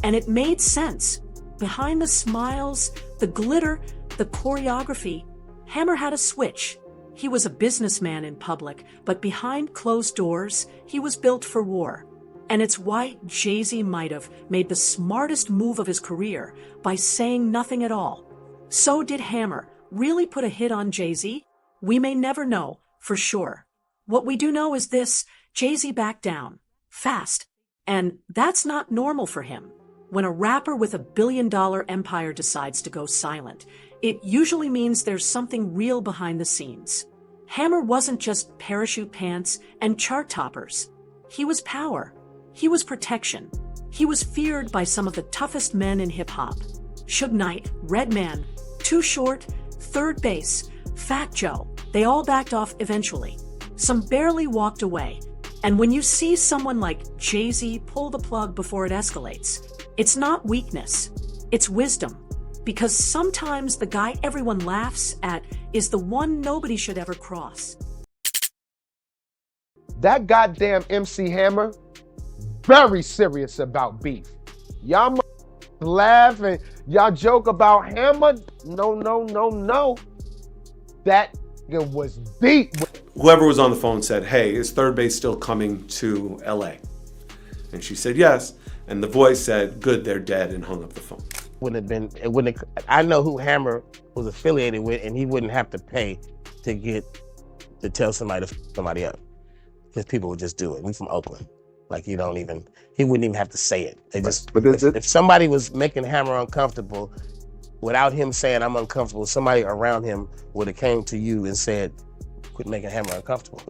And it made sense. Behind the smiles, the glitter, the choreography, Hammer had a switch. He was a businessman in public, but behind closed doors, he was built for war. And it's why Jay-Z might have made the smartest move of his career by saying nothing at all. So did Hammer really put a hit on Jay-Z? We may never know for sure. What we do know is this: Jay-Z backed down fast. And that's not normal for him. When a rapper with $1 billion empire decides to go silent, it usually means there's something real behind the scenes. Hammer wasn't just parachute pants and chart toppers. He was power. He was protection. He was feared by some of the toughest men in hip-hop. Suge Knight, Redman, Too Short, Third Base, Fat Joe, they all backed off eventually. Some barely walked away. And when you see someone like Jay-Z pull the plug before it escalates, it's not weakness, it's wisdom. Because sometimes the guy everyone laughs at is the one nobody should ever cross. That goddamn MC Hammer, very serious about beef. Y'all laugh and y'all joke about Hammer. No. That was deep. Whoever was on the phone said, "Hey, is Third Base still coming to LA?" And she said, "Yes." And the voice said, "Good, they're dead," and hung up the phone. I know who Hammer was affiliated with, and he wouldn't have to pay to tell somebody to f somebody up. Because people would just do it. We from Oakland. Like, he wouldn't even have to say it. If somebody was making Hammer uncomfortable, without him saying "I'm uncomfortable," somebody around him would have came to you and said, "Quit making Hammer uncomfortable."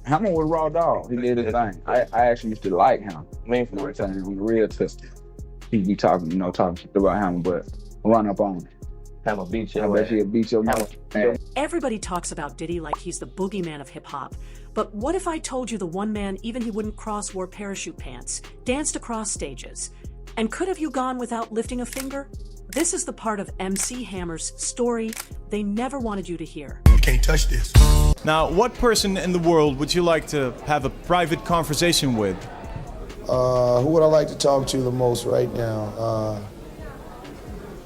Hammer was raw dog. He did his thing. I actually used to like him. From the time he was real twisted. He'd be talking shit about Hammer, but run up on him. Hammer beat you. I bet he'll beat your mouth. Everybody talks about Diddy like he's the boogeyman of hip-hop. But what if I told you the one man even he wouldn't cross wore parachute pants, danced across stages? And could have you gone without lifting a finger? This is the part of MC Hammer's story they never wanted you to hear. You can't touch this. Now, what person in the world would you like to have a private conversation with? Who would I like to talk to the most right now?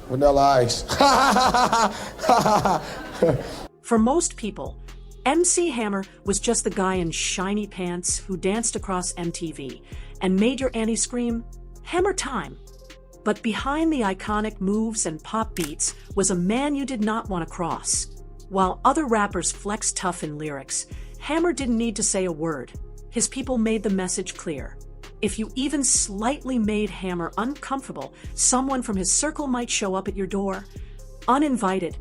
Vanilla Ice. For most people, MC Hammer was just the guy in shiny pants who danced across MTV and made your auntie scream, "Hammer time." But behind the iconic moves and pop beats was a man you did not want to cross. While other rappers flexed tough in lyrics, Hammer didn't need to say a word. His people made the message clear. If you even slightly made Hammer uncomfortable, someone from his circle might show up at your door, uninvited.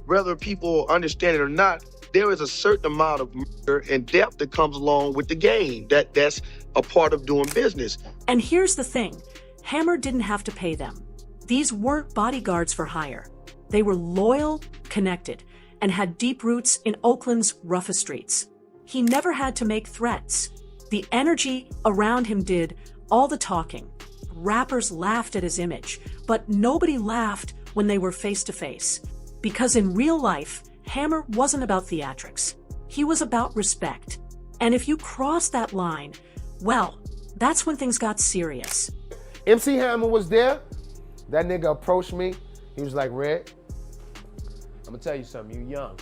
Whether people understand it or not, there is a certain amount of murder and depth that comes along with the game. That's a part of doing business. And here's the thing, Hammer didn't have to pay them. These weren't bodyguards for hire. They were loyal, connected, and had deep roots in Oakland's roughest streets. He never had to make threats. The energy around him did all the talking. Rappers laughed at his image, but nobody laughed when they were face to face. Because in real life, Hammer wasn't about theatrics. He was about respect. And if you cross that line, well, that's when things got serious. MC Hammer was there. That nigga approached me. He was like, Red, I'm gonna tell you something, you young,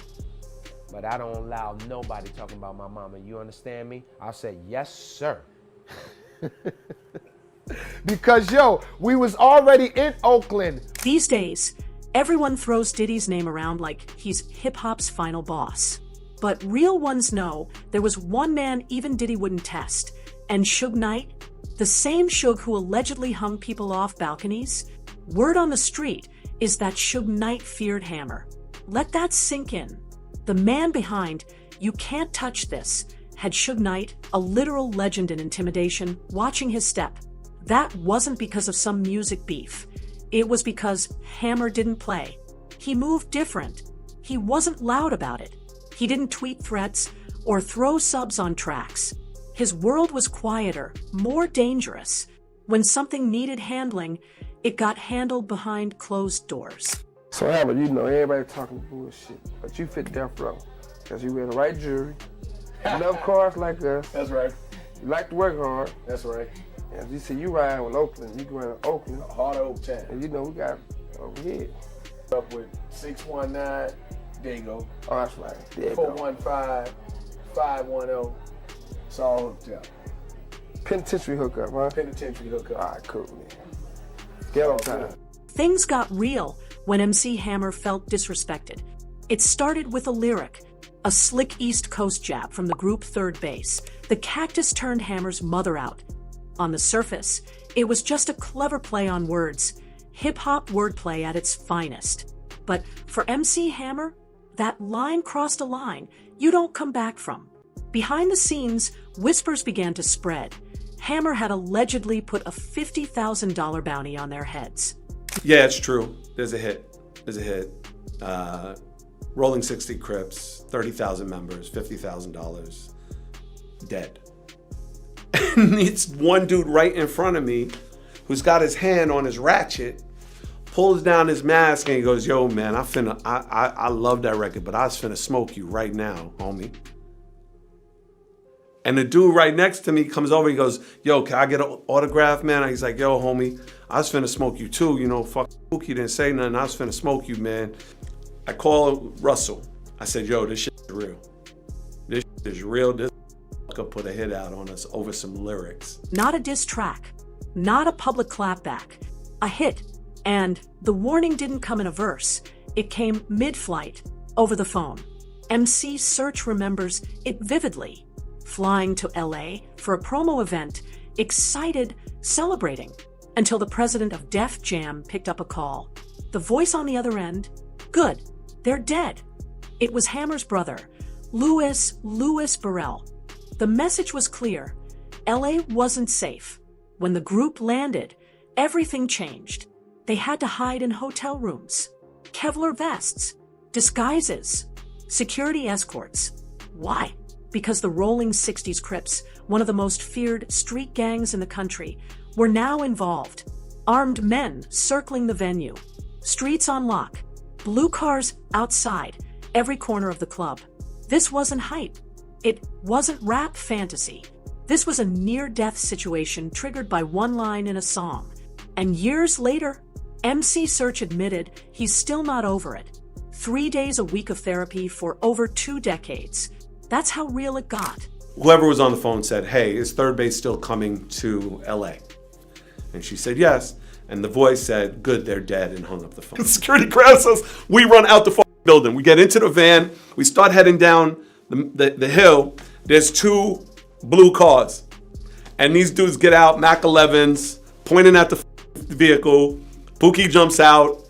but I don't allow nobody talking about my mama. You understand me? I said, yes, sir. Because, yo, we was already in Oakland. These days, everyone throws Diddy's name around like he's hip-hop's final boss. But real ones know there was one man even Diddy wouldn't test, and Suge Knight, the same Suge who allegedly hung people off balconies. Word on the street is that Suge Knight feared Hammer. Let that sink in. The man behind "You Can't Touch This" had Suge Knight, a literal legend in intimidation, watching his step. That wasn't because of some music beef. It was because Hammer didn't play. He moved different. He wasn't loud about it. He didn't tweet threats or throw subs on tracks. His world was quieter, more dangerous. When something needed handling, it got handled behind closed doors. So Hammer, you know, everybody talking bullshit, but you fit death row because you wear the right jewelry, enough cars like us. That's right. You like to work hard. That's right. And you see you riding with Oakland, you going to Oakland. Hard Oak Town. And you know we got over here. Up with 619, there you go. Oh, that's right. There you 415, 510, Saw Hotel. Penitentiary hookup, huh? Penitentiary hookup. All right, cool, man. Ghetto time. Things got real when MC Hammer felt disrespected. It started with a lyric, a slick East Coast jab from the group Third Base. The Cactus turned Hammer's mother out. On the surface, it was just a clever play on words, hip-hop wordplay at its finest. But for MC Hammer, that line crossed a line you don't come back from. Behind the scenes, whispers began to spread. Hammer had allegedly put a $50,000 bounty on their heads. Yeah, it's true. There's a hit. Rolling 60 Crips, 30,000 members, $50,000, dead. And it's one dude right in front of me who's got his hand on his ratchet, pulls down his mask and he goes, yo, man, I love that record, but I was finna smoke you right now, homie. And the dude right next to me comes over, he goes, yo, can I get an autograph, man? He's like, yo, homie, I was finna smoke you too. You know, fuck, he didn't say nothing. I was finna smoke you, man. I call Russell. I said, yo, this shit is real. This shit is real. This could put a hit out on us over some lyrics. Not a diss track, not a public clapback, a hit. And the warning didn't come in a verse. It came mid-flight, over the phone. MC Serch remembers it vividly. Flying to LA for a promo event, excited, celebrating, until the president of Def Jam picked up a call. The voice on the other end, good, they're dead. It was Hammer's brother, Louis Burrell. The message was clear. LA wasn't safe. When the group landed, everything changed. They had to hide in hotel rooms, Kevlar vests, disguises, security escorts. Why? Because the Rolling 60s Crips, one of the most feared street gangs in the country, were now involved. Armed men circling the venue, streets on lock, blue cars outside every corner of the club. This wasn't hype. It wasn't rap fantasy. This was a near-death situation triggered by one line in a song. And years later, MC Serch admitted he's still not over it. 3 days a week of therapy for over 2 decades. That's how real it got. Whoever was on the phone said, hey, is Third Base still coming to LA? And she said, yes. And the voice said, good, they're dead, and hung up the phone. Security grabs us. We run out the building. We get into the van. We start heading down the hill. There's 2 blue cars. And these dudes get out, Mac 11s, pointing at the vehicle. Pookie jumps out,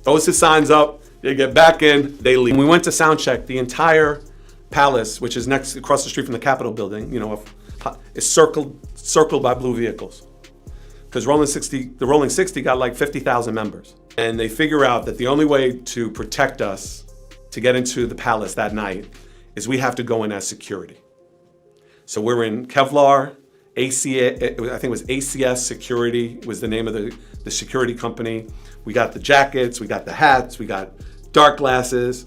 throws his signs up. They get back in. They leave. When we went to sound check, the entire Palace, which is next across the street from the Capitol building, you know, is circled by blue vehicles. Because the Rolling 60 got like 50,000 members. And they figure out that the only way to protect us to get into the Palace that night is we have to go in as security. So we're in Kevlar, I think it was ACS Security was the name of the security company. We got the jackets, we got the hats, we got dark glasses.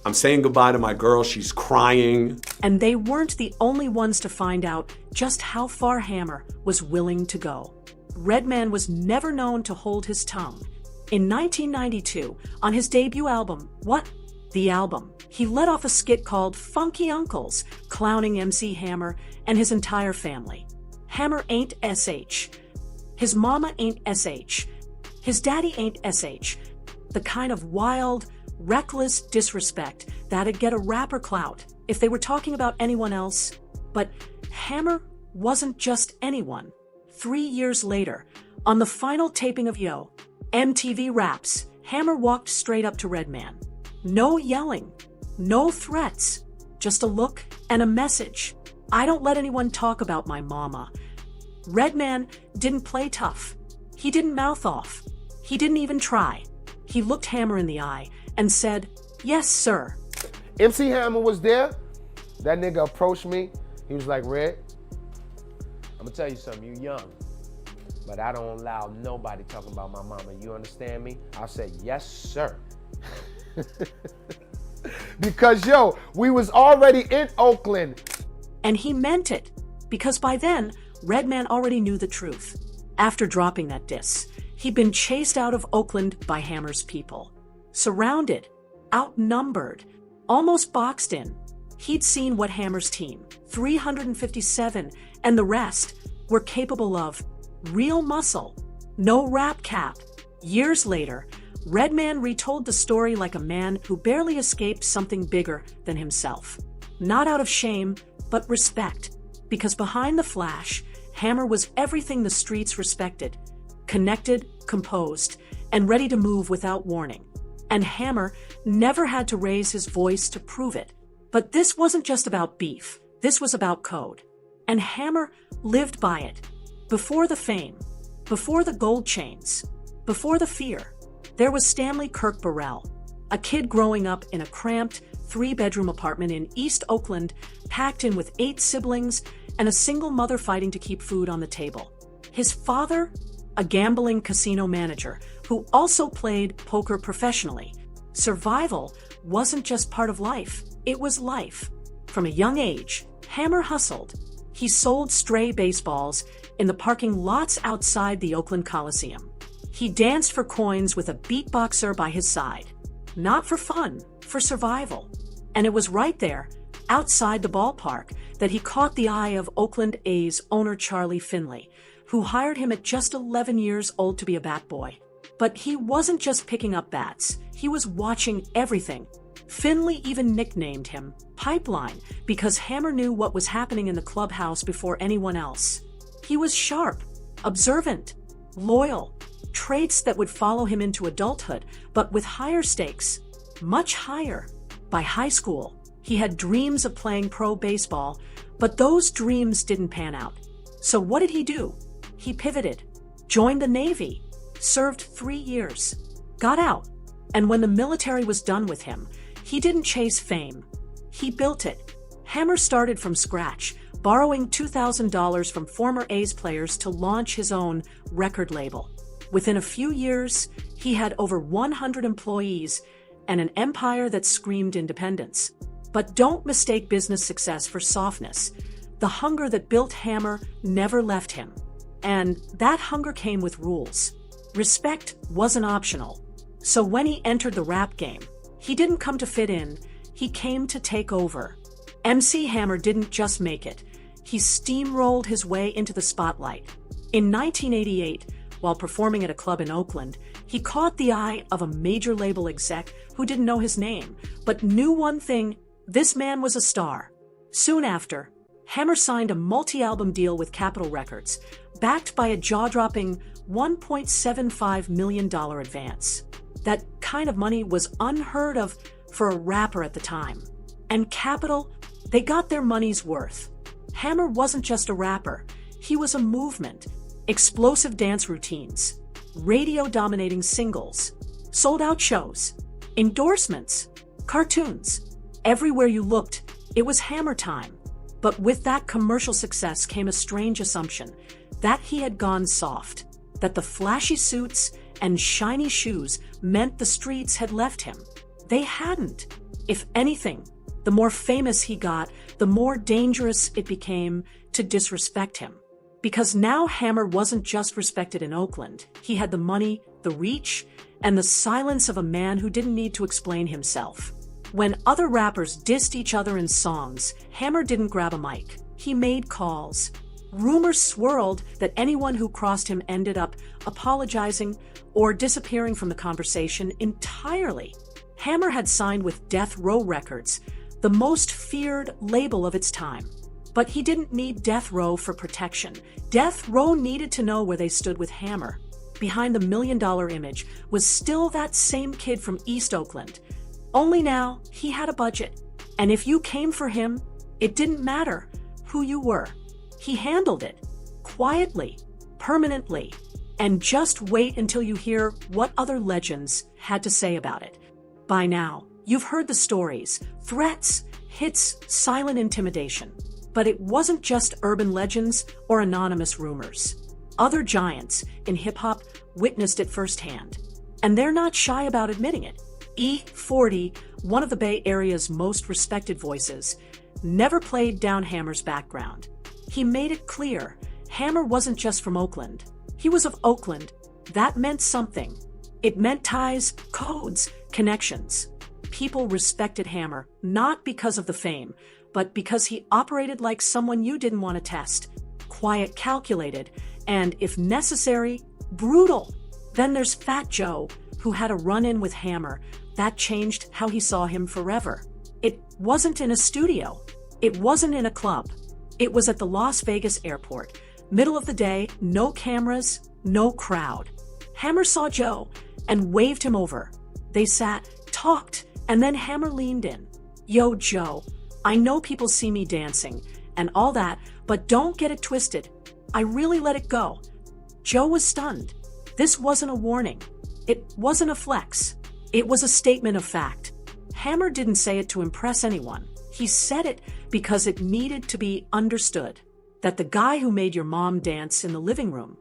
I'm saying goodbye to my girl. She's crying. And they weren't the only ones to find out just how far Hammer was willing to go. Redman was never known to hold his tongue. In 1992, on his debut album, What? The Album, he let off a skit called Funky Uncles, clowning MC Hammer and his entire family. Hammer ain't SH. His mama ain't SH. His daddy ain't SH. The kind of wild, reckless disrespect that'd get a rapper clout if they were talking about anyone else. But Hammer wasn't just anyone. 3 years later, on the final taping of Yo, MTV Raps, Hammer walked straight up to Redman. No yelling, no threats, just a look and a message. I don't let anyone talk about my mama. Redman didn't play tough. He didn't mouth off. He didn't even try. He looked Hammer in the eye and said, "Yes, sir." MC Hammer was there. That nigga approached me. He was like, "Red, I'm gonna tell you something. You young, but I don't allow nobody talking about my mama. You understand me?" I said, "Yes, sir." Because, yo, we was already in Oakland. And he meant it, because by then, Redman already knew the truth. After dropping that diss, he'd been chased out of Oakland by Hammer's people. Surrounded, outnumbered, almost boxed in. He'd seen what Hammer's team, 357, and the rest were capable of. Real muscle, no rap cap. Years later, Redman retold the story like a man who barely escaped something bigger than himself. Not out of shame, but respect. Because behind the flash, Hammer was everything the streets respected. Connected, composed, and ready to move without warning. And Hammer never had to raise his voice to prove it. But this wasn't just about beef. This was about code. And Hammer lived by it. Before the fame, before the gold chains, before the fear, there was Stanley Kirk Burrell, a kid growing up in a cramped 3-bedroom apartment in East Oakland, packed in with 8 siblings and a single mother fighting to keep food on the table. His father, a gambling casino manager who also played poker professionally. Survival wasn't just part of life, it was life. From a young age, Hammer hustled. He sold stray baseballs in the parking lots outside the Oakland Coliseum. He danced for coins with a beatboxer by his side. Not for fun, for survival. And it was right there, outside the ballpark, that he caught the eye of Oakland A's owner Charlie Finley, who hired him at just 11 years old to be a bat boy. But he wasn't just picking up bats, he was watching everything. Finley even nicknamed him Pipeline because Hammer knew what was happening in the clubhouse before anyone else. He was sharp, observant, loyal, traits that would follow him into adulthood, but with higher stakes, much higher. By high school, he had dreams of playing pro baseball, but those dreams didn't pan out. So what did he do? He pivoted, joined the Navy, served 3 years, got out, and when the military was done with him, he didn't chase fame. He built it. Hammer started from scratch, borrowing $2,000 from former A's players to launch his own record label. Within a few years, he had over 100 employees and an empire that screamed independence. But don't mistake business success for softness. The hunger that built Hammer never left him. And that hunger came with rules. Respect wasn't optional. So when he entered the rap game, he didn't come to fit in, he came to take over. MC Hammer didn't just make it. He steamrolled his way into the spotlight. In 1988, while performing at a club in Oakland, he caught the eye of a major label exec who didn't know his name, but knew one thing: this man was a star. Soon after, Hammer signed a multi-album deal with Capitol Records, backed by a jaw-dropping $1.75 million advance. That kind of money was unheard of for a rapper at the time. And Capitol, they got their money's worth. Hammer wasn't just a rapper, he was a movement. Explosive dance routines, radio-dominating singles, sold-out shows, endorsements, cartoons. Everywhere you looked, it was Hammer time. But with that commercial success came a strange assumption, that he had gone soft, that the flashy suits and shiny shoes meant the streets had left him. They hadn't. If anything, the more famous he got, the more dangerous it became to disrespect him. Because now Hammer wasn't just respected in Oakland. He had the money, the reach, and the silence of a man who didn't need to explain himself. When other rappers dissed each other in songs, Hammer didn't grab a mic. He made calls. Rumors swirled that anyone who crossed him ended up apologizing or disappearing from the conversation entirely. Hammer had signed with Death Row Records, the most feared label of its time. But he didn't need Death Row for protection. Death Row needed to know where they stood with Hammer. Behind the $1 million image was still that same kid from East Oakland. Only now, he had a budget. And if you came for him, it didn't matter who you were. He handled it. Quietly. Permanently. And just wait until you hear what other legends had to say about it. By now, you've heard the stories, threats, hits, silent intimidation. But it wasn't just urban legends or anonymous rumors. Other giants in hip-hop witnessed it firsthand. And they're not shy about admitting it. E40, one of the Bay Area's most respected voices, never played down Hammer's background. He made it clear Hammer wasn't just from Oakland. He was of Oakland. That meant something. It meant ties, codes, connections. People respected Hammer, not because of the fame, but because he operated like someone you didn't want to test. Quiet, calculated, and, if necessary, brutal. Then there's Fat Joe, who had a run-in with Hammer. That changed how he saw him forever. It wasn't in a studio. It wasn't in a club. It was at the Las Vegas airport. Middle of the day, no cameras, no crowd. Hammer saw Joe and waved him over. They sat, talked, and then Hammer leaned in. Yo, Joe, I know people see me dancing and all that, but don't get it twisted. I really let it go. Joe was stunned. This wasn't a warning. It wasn't a flex. It was a statement of fact. Hammer didn't say it to impress anyone. He said it because it needed to be understood that the guy who made your mom dance in the living room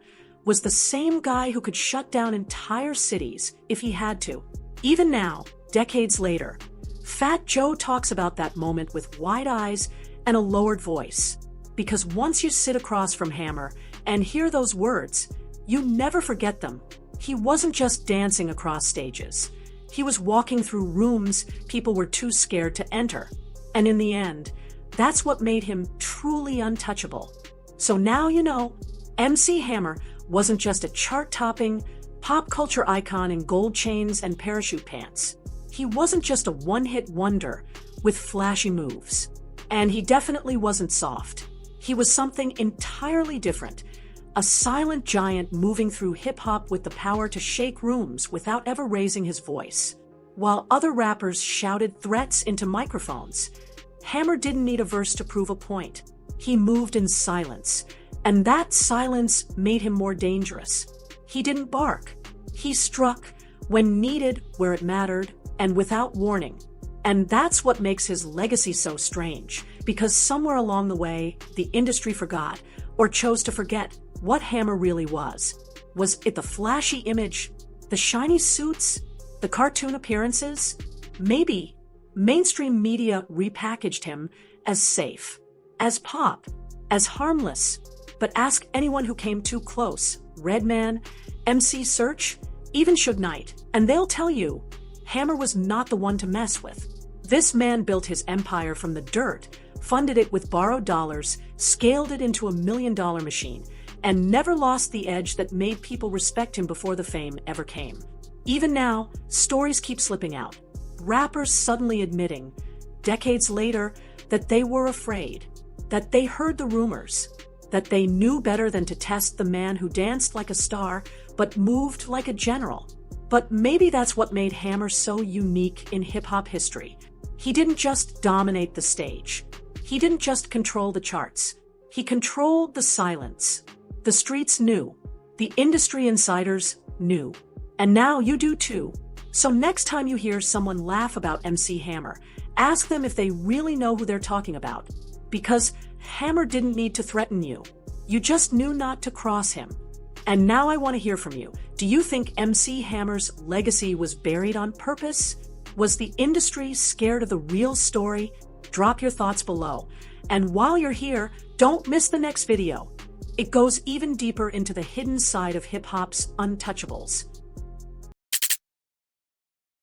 was the same guy who could shut down entire cities if he had to. Even now, decades later, Fat Joe talks about that moment with wide eyes and a lowered voice. Because once you sit across from Hammer and hear those words, you never forget them. He wasn't just dancing across stages. He was walking through rooms people were too scared to enter. And in the end, that's what made him truly untouchable. So now you know, MC Hammer wasn't just a chart-topping, pop culture icon in gold chains and parachute pants. He wasn't just a one-hit wonder with flashy moves. And he definitely wasn't soft. He was something entirely different. A silent giant moving through hip-hop with the power to shake rooms without ever raising his voice. While other rappers shouted threats into microphones, Hammer didn't need a verse to prove a point. He moved in silence, and that silence made him more dangerous. He didn't bark. He struck when needed, where it mattered, and without warning. And that's what makes his legacy so strange, because somewhere along the way, the industry forgot, or chose to forget, what Hammer really was. Was it the flashy image, the shiny suits, the cartoon appearances? Maybe. Mainstream media repackaged him as safe, as pop, as harmless. But ask anyone who came too close, Redman, MC Serch, even Suge Knight, and they'll tell you, Hammer was not the one to mess with. This man built his empire from the dirt, funded it with borrowed dollars, scaled it into $1 million machine, and never lost the edge that made people respect him before the fame ever came. Even now, stories keep slipping out. Rappers suddenly admitting, decades later, that they were afraid, that they heard the rumors, that they knew better than to test the man who danced like a star but moved like a general. But maybe that's what made Hammer so unique in hip-hop history. He didn't just dominate the stage. He didn't just control the charts. He controlled the silence. The streets knew. The industry insiders knew. And now you do too. So next time you hear someone laugh about MC Hammer, ask them if they really know who they're talking about. Because Hammer didn't need to threaten you. You just knew not to cross him. And now I want to hear from you. Do you think MC Hammer's legacy was buried on purpose? Was the industry scared of the real story? Drop your thoughts below. And while you're here, don't miss the next video. It goes even deeper into the hidden side of hip-hop's untouchables.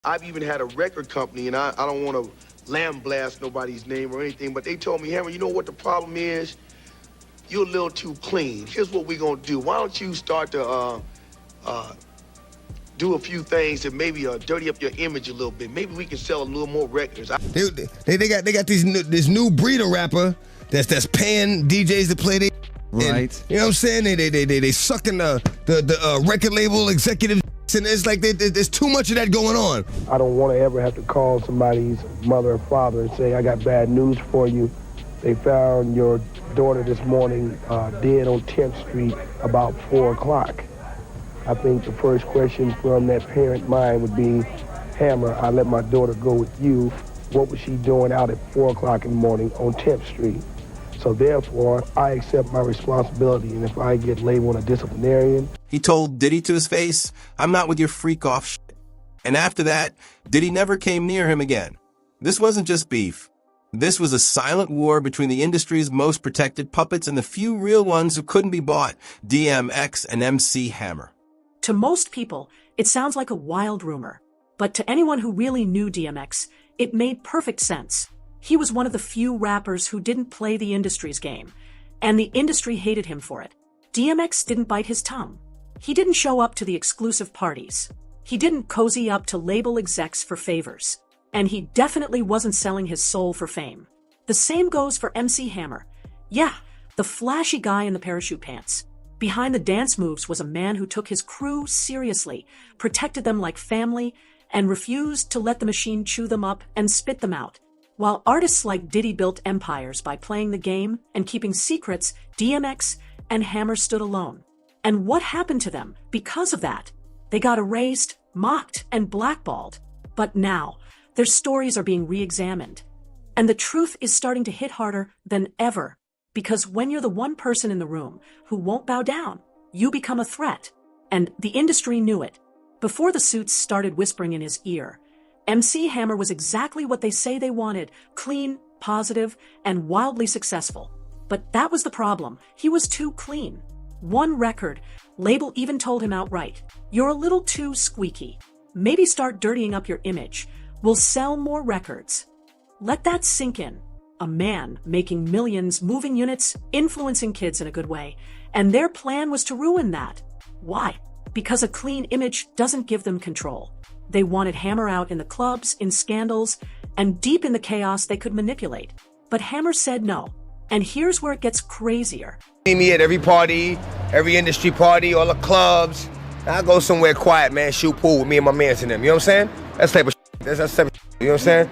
I've even had a record company, and I don't want to lamb-blast nobody's name or anything, but they told me, Hammer, you know what the problem is? You're a little too clean. Here's what we're going to do. Why don't you start to do a few things that maybe dirty up your image a little bit. Maybe we can sell a little more records. They got this new breed of rapper that's paying DJs to play their right. You know what I'm saying? They sucking the record label executives, and it's like there's too much of that going on. I don't want to ever have to call somebody's mother or father and say, I got bad news for you. They found your daughter this morning dead on 10th Street about 4 o'clock. I think the first question from that parent mind would be, Hammer, I let my daughter go with you. What was she doing out at 4 o'clock in the morning on 10th Street? So therefore, I accept my responsibility, and if I get labeled a disciplinarian. He told Diddy to his face, I'm not with your freak-off shit. And after that, Diddy never came near him again. This wasn't just beef. This was a silent war between the industry's most protected puppets and the few real ones who couldn't be bought, DMX and MC Hammer. To most people, it sounds like a wild rumor. But to anyone who really knew DMX, it made perfect sense. He was one of the few rappers who didn't play the industry's game, and the industry hated him for it. DMX didn't bite his tongue. He didn't show up to the exclusive parties. He didn't cozy up to label execs for favors. And he definitely wasn't selling his soul for fame. The same goes for MC Hammer. Yeah, the flashy guy in the parachute pants. Behind the dance moves was a man who took his crew seriously, protected them like family, and refused to let the machine chew them up and spit them out. While artists like Diddy built empires by playing the game and keeping secrets, DMX and Hammer stood alone. And what happened to them because of that? They got erased, mocked, and blackballed. But now, their stories are being re-examined. And the truth is starting to hit harder than ever. Because when you're the one person in the room who won't bow down, you become a threat. And the industry knew it. Before the suits started whispering in his ear, MC Hammer was exactly what they say they wanted, clean, positive, and wildly successful. But that was the problem. He was too clean. One record label even told him outright, you're a little too squeaky. Maybe start dirtying up your image. We'll sell more records. Let that sink in. A man making millions, moving units, influencing kids in a good way. And their plan was to ruin that. Why? Because a clean image doesn't give them control. They wanted Hammer out in the clubs, in scandals, and deep in the chaos they could manipulate. But Hammer said no. And here's where it gets crazier. See me at every party, every industry party, all the clubs. I go somewhere quiet, man, shoot pool with me and my mans and them. You know what I'm saying? That's the type of shit. That's type of shit. You know what I'm saying?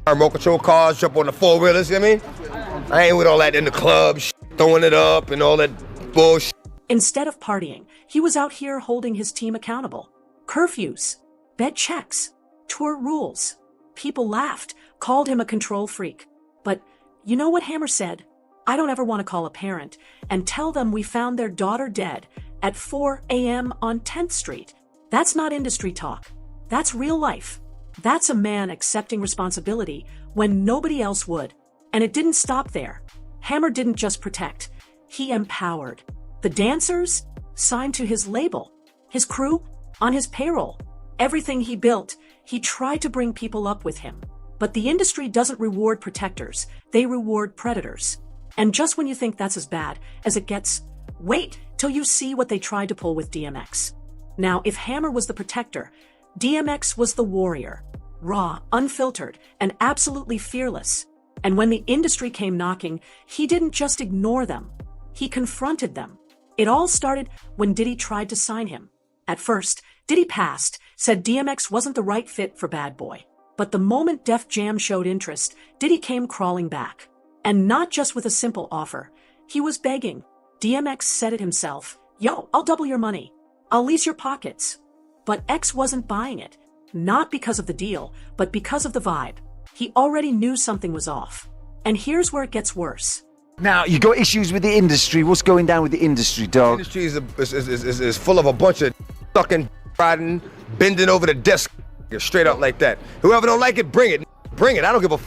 Remote control cars, jump on the four-wheelers, you know what I mean? I ain't with all that in the club, throwing it up and all that bullshit. Instead of partying, he was out here holding his team accountable. Curfews, bed checks, tour rules. People laughed, called him a control freak. But you know what Hammer said? I don't ever want to call a parent and tell them we found their daughter dead at 4 a.m. on 10th Street. That's not industry talk. That's real life. That's a man accepting responsibility when nobody else would. And it didn't stop there. Hammer didn't just protect. He empowered. The dancers signed to his label. His crew on his payroll. Everything he built, he tried to bring people up with him. But the industry doesn't reward protectors. They reward predators. And just when you think that's as bad as it gets, wait till you see what they tried to pull with DMX. Now, if Hammer was the protector, DMX was the warrior. Raw, unfiltered, and absolutely fearless. And when the industry came knocking, he didn't just ignore them. He confronted them. It all started when Diddy tried to sign him. At first, Diddy passed, said DMX wasn't the right fit for Bad Boy. But the moment Def Jam showed interest, Diddy came crawling back. And not just with a simple offer. He was begging. DMX said it himself. Yo, I'll double your money. I'll lease your pockets. But X wasn't buying it. Not because of the deal, but because of the vibe. He already knew something was off. And here's where it gets worse. Now, you got issues with the industry. What's going down with the industry, dog? The industry is full of a bunch of sucking, riding, bending over the desk, straight up like that. Whoever don't like it, bring it. Bring it. I don't give a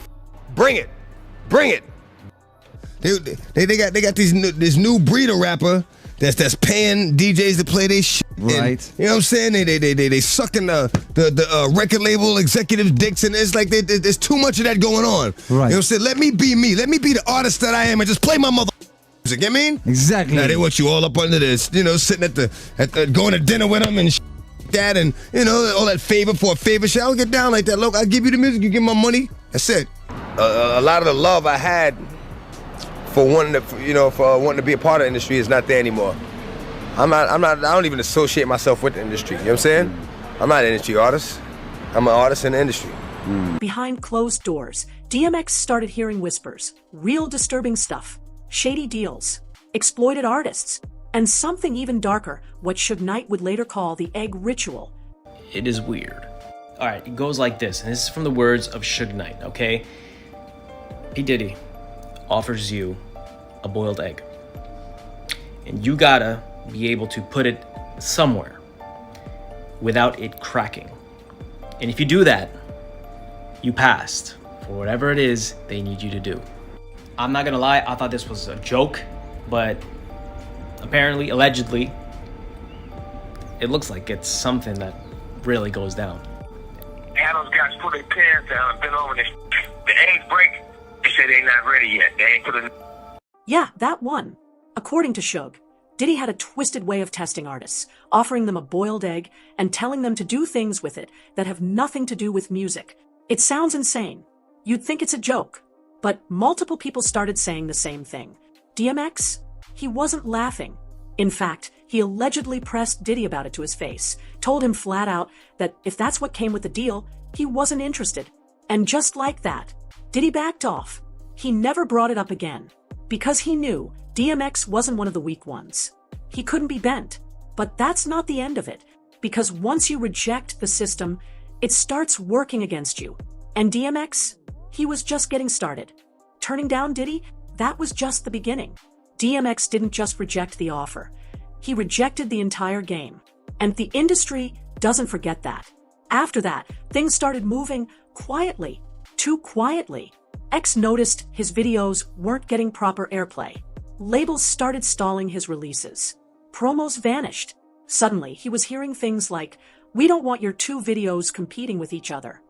bring it. Bring it. They got this new breed of rapper that's paying DJs to play their shit. Right. And, you know what I'm saying? They sucking the record label executive dicks, and it's like there's too much of that going on. Right. You know what I'm saying? Let me be me. Let me be the artist that I am and just play my mother music. You know what I mean? Exactly. Now they want you all up under this, you know, sitting at the going to dinner with them and that, and you know, all that favor for a favor shit. I don't get down like that. Look, I give you the music, you give my money. That's it. A lot of the love I had for wanting to be a part of the industry is not there anymore. I don't even associate myself with the industry. You know what I'm saying? I'm not an industry artist. I'm an artist in the industry. Behind closed doors, DMX started hearing whispers, real disturbing stuff, shady deals, exploited artists, and something even darker, what Suge Knight would later call the egg ritual. It is weird. All right, it goes like this, and this is from the words of Suge Knight, okay? P. Diddy offers you a boiled egg, and you gotta be able to put it somewhere without it cracking. And if you do that, you passed for whatever it is they need you to do. I'm not gonna lie, I thought this was a joke, but apparently, allegedly, it looks like it's something that really goes down. Had those guys put their pants down and been over this. The eggs break, they say they not ready yet. They ain't put it. Yeah, that one. According to Suge, Diddy had a twisted way of testing artists, offering them a boiled egg and telling them to do things with it that have nothing to do with music. It sounds insane. You'd think it's a joke. But multiple people started saying the same thing. DMX? He wasn't laughing. In fact, he allegedly pressed Diddy about it to his face, told him flat out that if that's what came with the deal, he wasn't interested. And just like that, Diddy backed off. He never brought it up again, because he knew DMX wasn't one of the weak ones. He couldn't be bent. But that's not the end of it, because once you reject the system, it starts working against you. And DMX? He was just getting started. Turning down Diddy? That was just the beginning. DMX didn't just reject the offer. He rejected the entire game. And the industry doesn't forget that. After that, things started moving quietly. Too quietly. X noticed his videos weren't getting proper airplay. Labels started stalling his releases. Promos vanished. Suddenly, he was hearing things like, "We don't want your two videos competing with each other."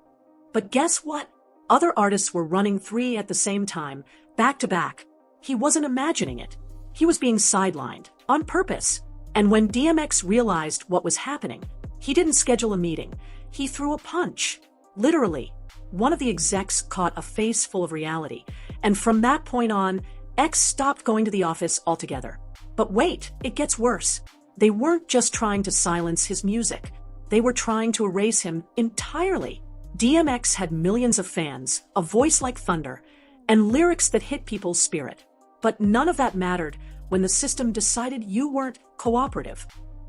But guess what? Other artists were running 3 at the same time, back to back. He wasn't imagining it. He was being sidelined, on purpose. And when DMX realized what was happening, he didn't schedule a meeting. He threw a punch. Literally. One of the execs caught a face full of reality. And from that point on, X stopped going to the office altogether. But wait, it gets worse. They weren't just trying to silence his music. They were trying to erase him entirely. DMX had millions of fans, a voice like thunder, and lyrics that hit people's spirit. But none of that mattered when the system decided you weren't cooperative.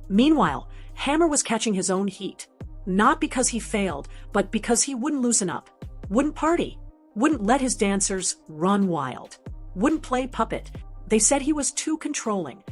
Meanwhile, Hammer was catching his own heat. Not because he failed, but because he wouldn't loosen up, wouldn't party, wouldn't let his dancers run wild, wouldn't play puppet. They said he was too controlling.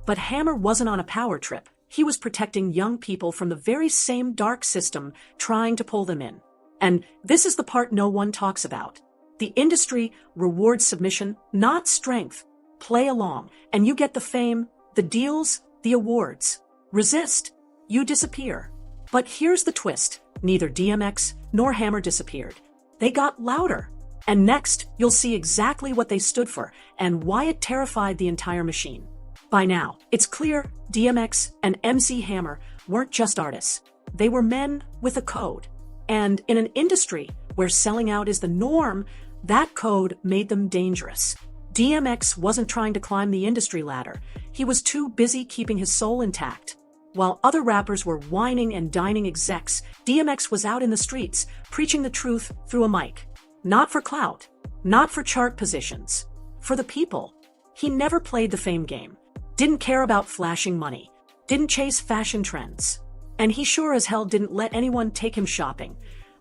But Hammer wasn't on a power trip. He was protecting young people from the very same dark system trying to pull them in. And this is the part no one talks about. The industry rewards submission, not strength. Play along, and you get the fame, the deals, the awards. Resist, you disappear. But here's the twist. Neither DMX nor Hammer disappeared. They got louder. And next, you'll see exactly what they stood for and why it terrified the entire machine. By now, it's clear DMX and MC Hammer weren't just artists. They were men with a code. And in an industry where selling out is the norm, that code made them dangerous. DMX wasn't trying to climb the industry ladder. He was too busy keeping his soul intact. While other rappers were whining and dining execs, DMX was out in the streets, preaching the truth through a mic. Not for clout, not for chart positions, for the people. He never played the fame game, didn't care about flashing money, didn't chase fashion trends. And he sure as hell didn't let anyone take him shopping,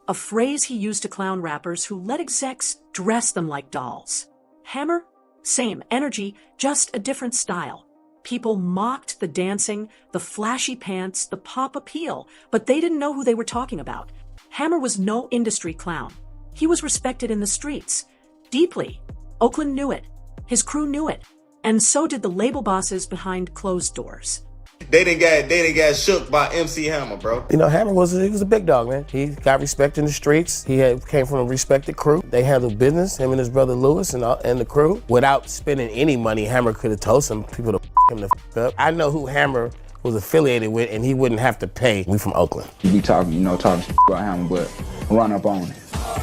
a phrase he used to clown rappers who let execs dress them like dolls. Hammer? Same energy, just a different style. People mocked the dancing, the flashy pants, the pop appeal, but they didn't know who they were talking about. Hammer was no industry clown. He was respected in the streets. Deeply. Oakland knew it. His crew knew it. And so did the label bosses behind closed doors. They didn't get shook by MC Hammer, bro. You know, Hammer was a big dog, man. He got respect in the streets. He came from a respected crew. They handled business, him and his brother Lewis and the crew. Without spending any money, Hammer could have told some people to him the up. I know who Hammer was affiliated with, and he wouldn't have to pay. We from Oakland. You be talking about Hammer, but run up on it.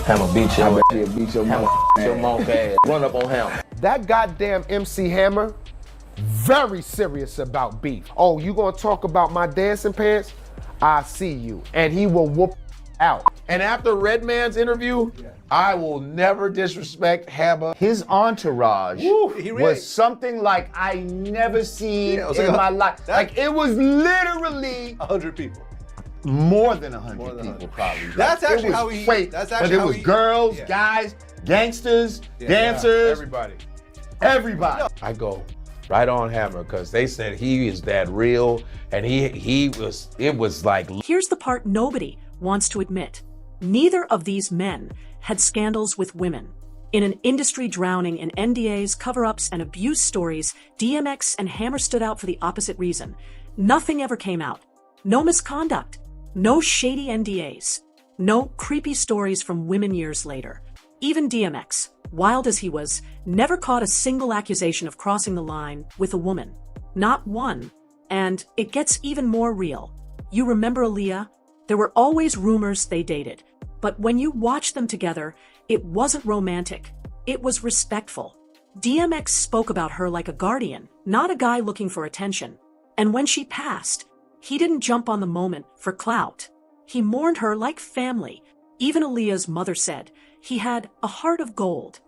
Hammer beat your I bet he'll beat your monk ass. Run up on Hammer. That goddamn MC Hammer, very serious about beef. Oh, you gonna talk about my dancing pants? I see you. And he will whoop out. And after Redman's interview, I will never disrespect Hammer. His entourage was something like I never seen in my life. Like it was literally 100 people. More than 100 people, probably. That's Like, actually it was, how he. Wait, That's but actually it how was he, girls, yeah. guys, gangsters, dancers, everybody. Everybody. I go right on Hammer because they said he is that real, and it was like. Here's the part nobody wants to admit. Neither of these men had scandals with women. In an industry drowning in NDAs, cover-ups, and abuse stories, DMX and Hammer stood out for the opposite reason. Nothing ever came out. No misconduct. No shady NDAs. No creepy stories from women years later. Even DMX, wild as he was, never caught a single accusation of crossing the line with a woman. Not one. And it gets even more real. You remember Aaliyah? There were always rumors they dated. But when you watch them together, it wasn't romantic. It was respectful. DMX spoke about her like a guardian, not a guy looking for attention. And when she passed, he didn't jump on the moment for clout. He mourned her like family. Even Aaliyah's mother said he had a heart of gold.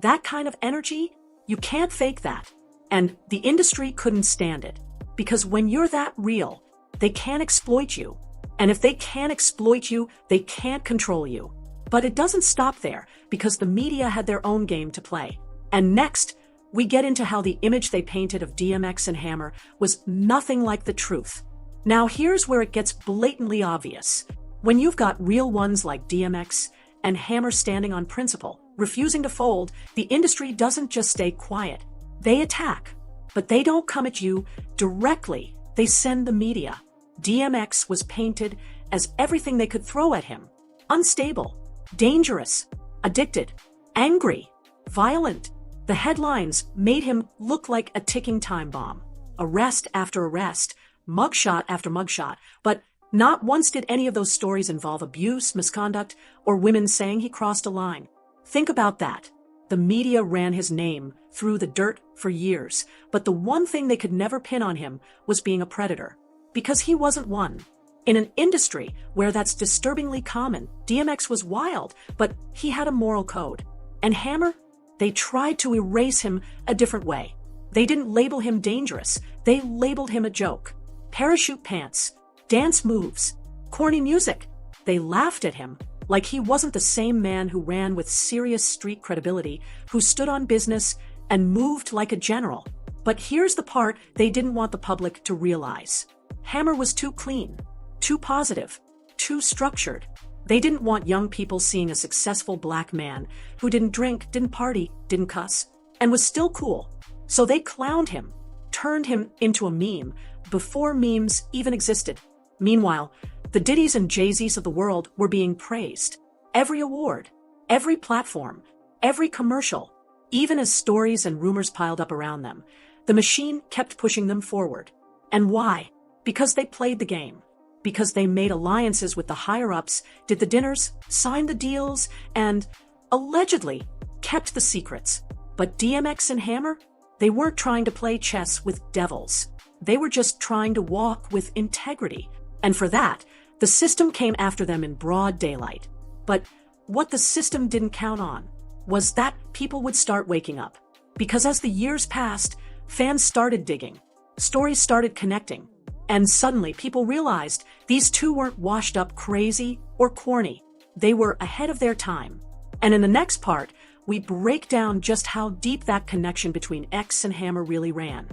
That kind of energy, you can't fake that. And the industry couldn't stand it. Because when you're that real, they can't exploit you. And if they can't exploit you, they can't control you. But it doesn't stop there, because the media had their own game to play. And next, we get into how the image they painted of DMX and Hammer was nothing like the truth. Now here's where it gets blatantly obvious. When you've got real ones like DMX and Hammer standing on principle, refusing to fold, the industry doesn't just stay quiet. They attack. But they don't come at you directly. They send the media. DMX was painted as everything they could throw at him. Unstable, dangerous, addicted, angry, violent. The headlines made him look like a ticking time bomb. Arrest after arrest, mugshot after mugshot. But not once did any of those stories involve abuse, misconduct, or women saying he crossed a line. Think about that. The media ran his name through the dirt for years, but the one thing they could never pin on him was being a predator. Because he wasn't one. In an industry where that's disturbingly common, DMX was wild, but he had a moral code. And Hammer? They tried to erase him a different way. They didn't label him dangerous. They labeled him a joke. Parachute pants, dance moves, corny music. They laughed at him like he wasn't the same man who ran with serious street credibility, who stood on business and moved like a general. But here's the part they didn't want the public to realize. Hammer was too clean, too positive, too structured. They didn't want young people seeing a successful black man who didn't drink, didn't party, didn't cuss, and was still cool. So they clowned him, turned him into a meme before memes even existed. Meanwhile, the Diddy's and Jay-Z's of the world were being praised. Every award, every platform, every commercial, even as stories and rumors piled up around them, the machine kept pushing them forward. And why? Because they played the game. Because they made alliances with the higher-ups, did the dinners, signed the deals, and, allegedly, kept the secrets. But DMX and Hammer? They weren't trying to play chess with devils. They were just trying to walk with integrity. And for that, the system came after them in broad daylight. But what the system didn't count on was that people would start waking up. Because as the years passed, fans started digging. Stories started connecting. And suddenly people realized these two weren't washed up crazy or corny. They were ahead of their time. And in the next part, we break down just how deep that connection between X and Hammer really ran.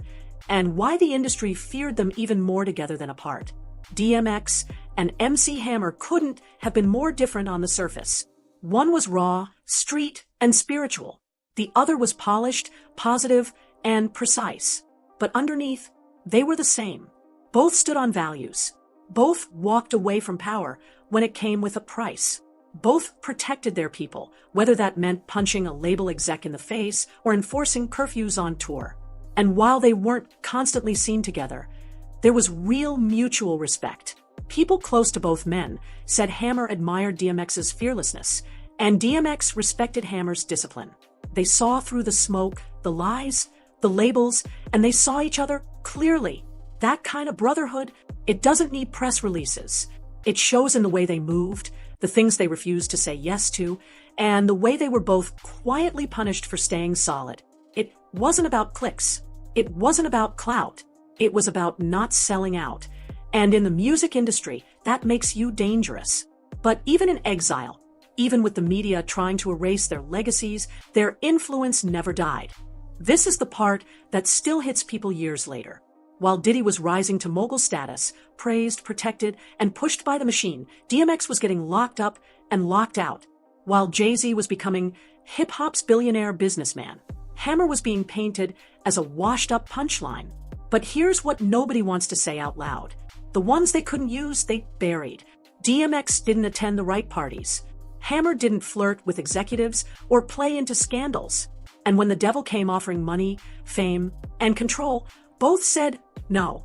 and why the industry feared them even more together than apart. DMX and MC Hammer couldn't have been more different on the surface. One was raw, street, and spiritual. The other was polished, positive, and precise. But underneath, they were the same. Both stood on values. Both walked away from power when it came with a price. Both protected their people, whether that meant punching a label exec in the face or enforcing curfews on tour. And while they weren't constantly seen together, there was real mutual respect. People close to both men said Hammer admired DMX's fearlessness, and DMX respected Hammer's discipline. They saw through the smoke, the lies, the labels, and they saw each other clearly. That kind of brotherhood, it doesn't need press releases. It shows in the way they moved, the things they refused to say yes to, and the way they were both quietly punished for staying solid. It wasn't about clicks. It wasn't about clout. It was about not selling out. And in the music industry, that makes you dangerous. But even in exile, even with the media trying to erase their legacies, their influence never died. This is the part that still hits people years later. While Diddy was rising to mogul status, praised, protected, and pushed by the machine, DMX was getting locked up and locked out. While Jay-Z was becoming hip-hop's billionaire businessman, Hammer was being painted as a washed-up punchline. But here's what nobody wants to say out loud. The ones they couldn't use, they buried. DMX didn't attend the right parties. Hammer didn't flirt with executives or play into scandals. And when the devil came offering money, fame, and control, both said no.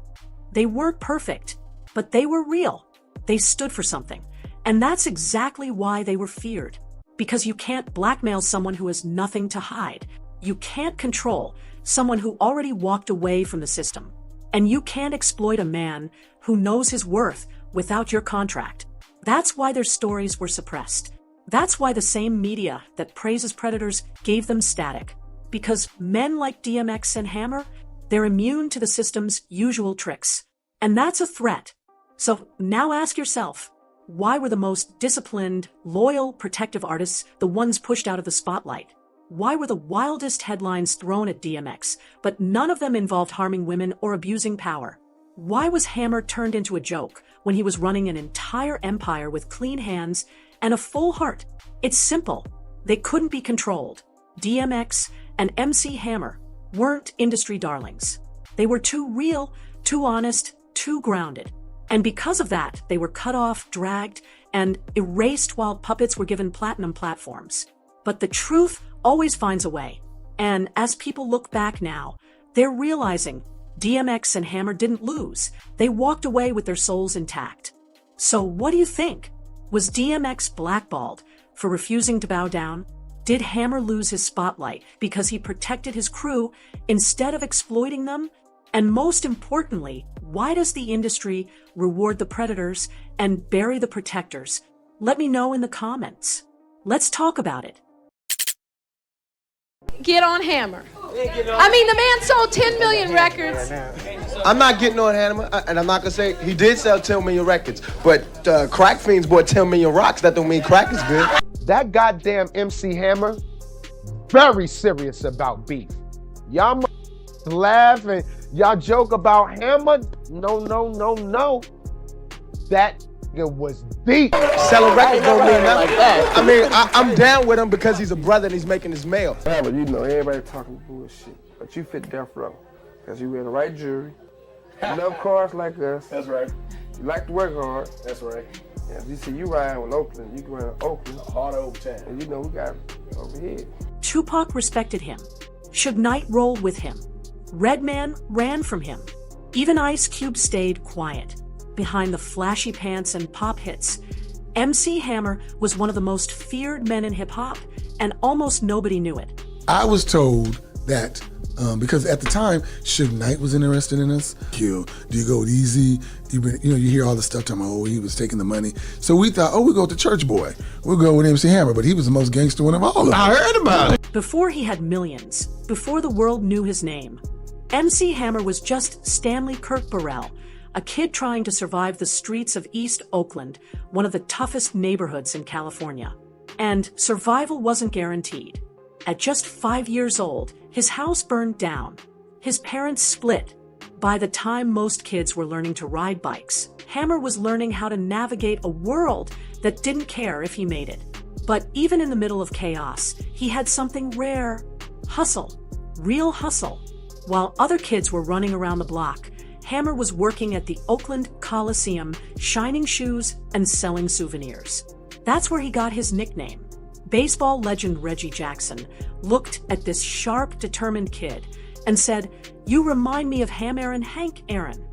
They weren't perfect, but they were real. They stood for something. And that's exactly why they were feared. Because you can't blackmail someone who has nothing to hide. You can't control someone who already walked away from the system. And you can't exploit a man who knows his worth without your contract. That's why their stories were suppressed. That's why the same media that praises predators gave them static. Because men like DMX and Hammer, they're immune to the system's usual tricks. And that's a threat. So now ask yourself, why were the most disciplined, loyal, protective artists the ones pushed out of the spotlight? Why were the wildest headlines thrown at DMX, but none of them involved harming women or abusing power? Why was Hammer turned into a joke when he was running an entire empire with clean hands and a full heart? It's simple. They couldn't be controlled. DMX and MC Hammer weren't industry darlings. They were too real, too honest, too grounded. And because of that, they were cut off, dragged, and erased while puppets were given platinum platforms. But the truth always finds a way. And as people look back now, they're realizing DMX and Hammer didn't lose. They walked away with their souls intact. So what do you think? Was DMX blackballed for refusing to bow down? Did Hammer lose his spotlight because he protected his crew instead of exploiting them? And most importantly, why does the industry reward the predators and bury the protectors? Let me know in the comments. Let's talk about it. Get on Hammer. I mean, the man sold 10 million records. I'm not getting on Hammer, and I'm not gonna say he did sell 10 million records, but crack fiends bought 10 million rocks. That don't mean crack is good. That goddamn MC Hammer, very serious about beef. Y'all laugh and y'all joke about Hammer. No. That was deep. Selling records don't mean nothing like that. I mean, I'm down with him because he's a brother and he's making his mail. Yeah, but you know, everybody talking bullshit. But you fit death row. Because you wear the right jewelry. You love cars like us. That's right. You like to work hard. That's right. Yeah, you see, you ride with Oakland. You can ride Oakland. Hard over town. And you know, we got over here. Tupac respected him. Suge Knight rolled with him. Redman ran from him. Even Ice Cube stayed quiet behind the flashy pants and pop hits. MC Hammer was one of the most feared men in hip-hop, and almost nobody knew it. I was told that because at the time, Suge Knight was interested in us. Do you go easy? You hear all the stuff talking about, he was taking the money. So we thought, we'll go with the church boy. We'll go with MC Hammer, but he was the most gangster one of all of them. I heard about it. Before he had millions, before the world knew his name, MC Hammer was just Stanley Kirk Burrell, a kid trying to survive the streets of East Oakland, one of the toughest neighborhoods in California. And survival wasn't guaranteed. At just 5 years old, his house burned down. His parents split, By the time most kids were learning to ride bikes, Hammer was learning how to navigate a world that didn't care if he made it. But even in the middle of chaos, he had something rare: hustle, real hustle. While other kids were running around the block, Hammer was working at the Oakland Coliseum, shining shoes and selling souvenirs. That's where he got his nickname. Baseball legend Reggie Jackson looked at this sharp, determined kid and said, "You remind me of Ham Aaron Hank Aaron."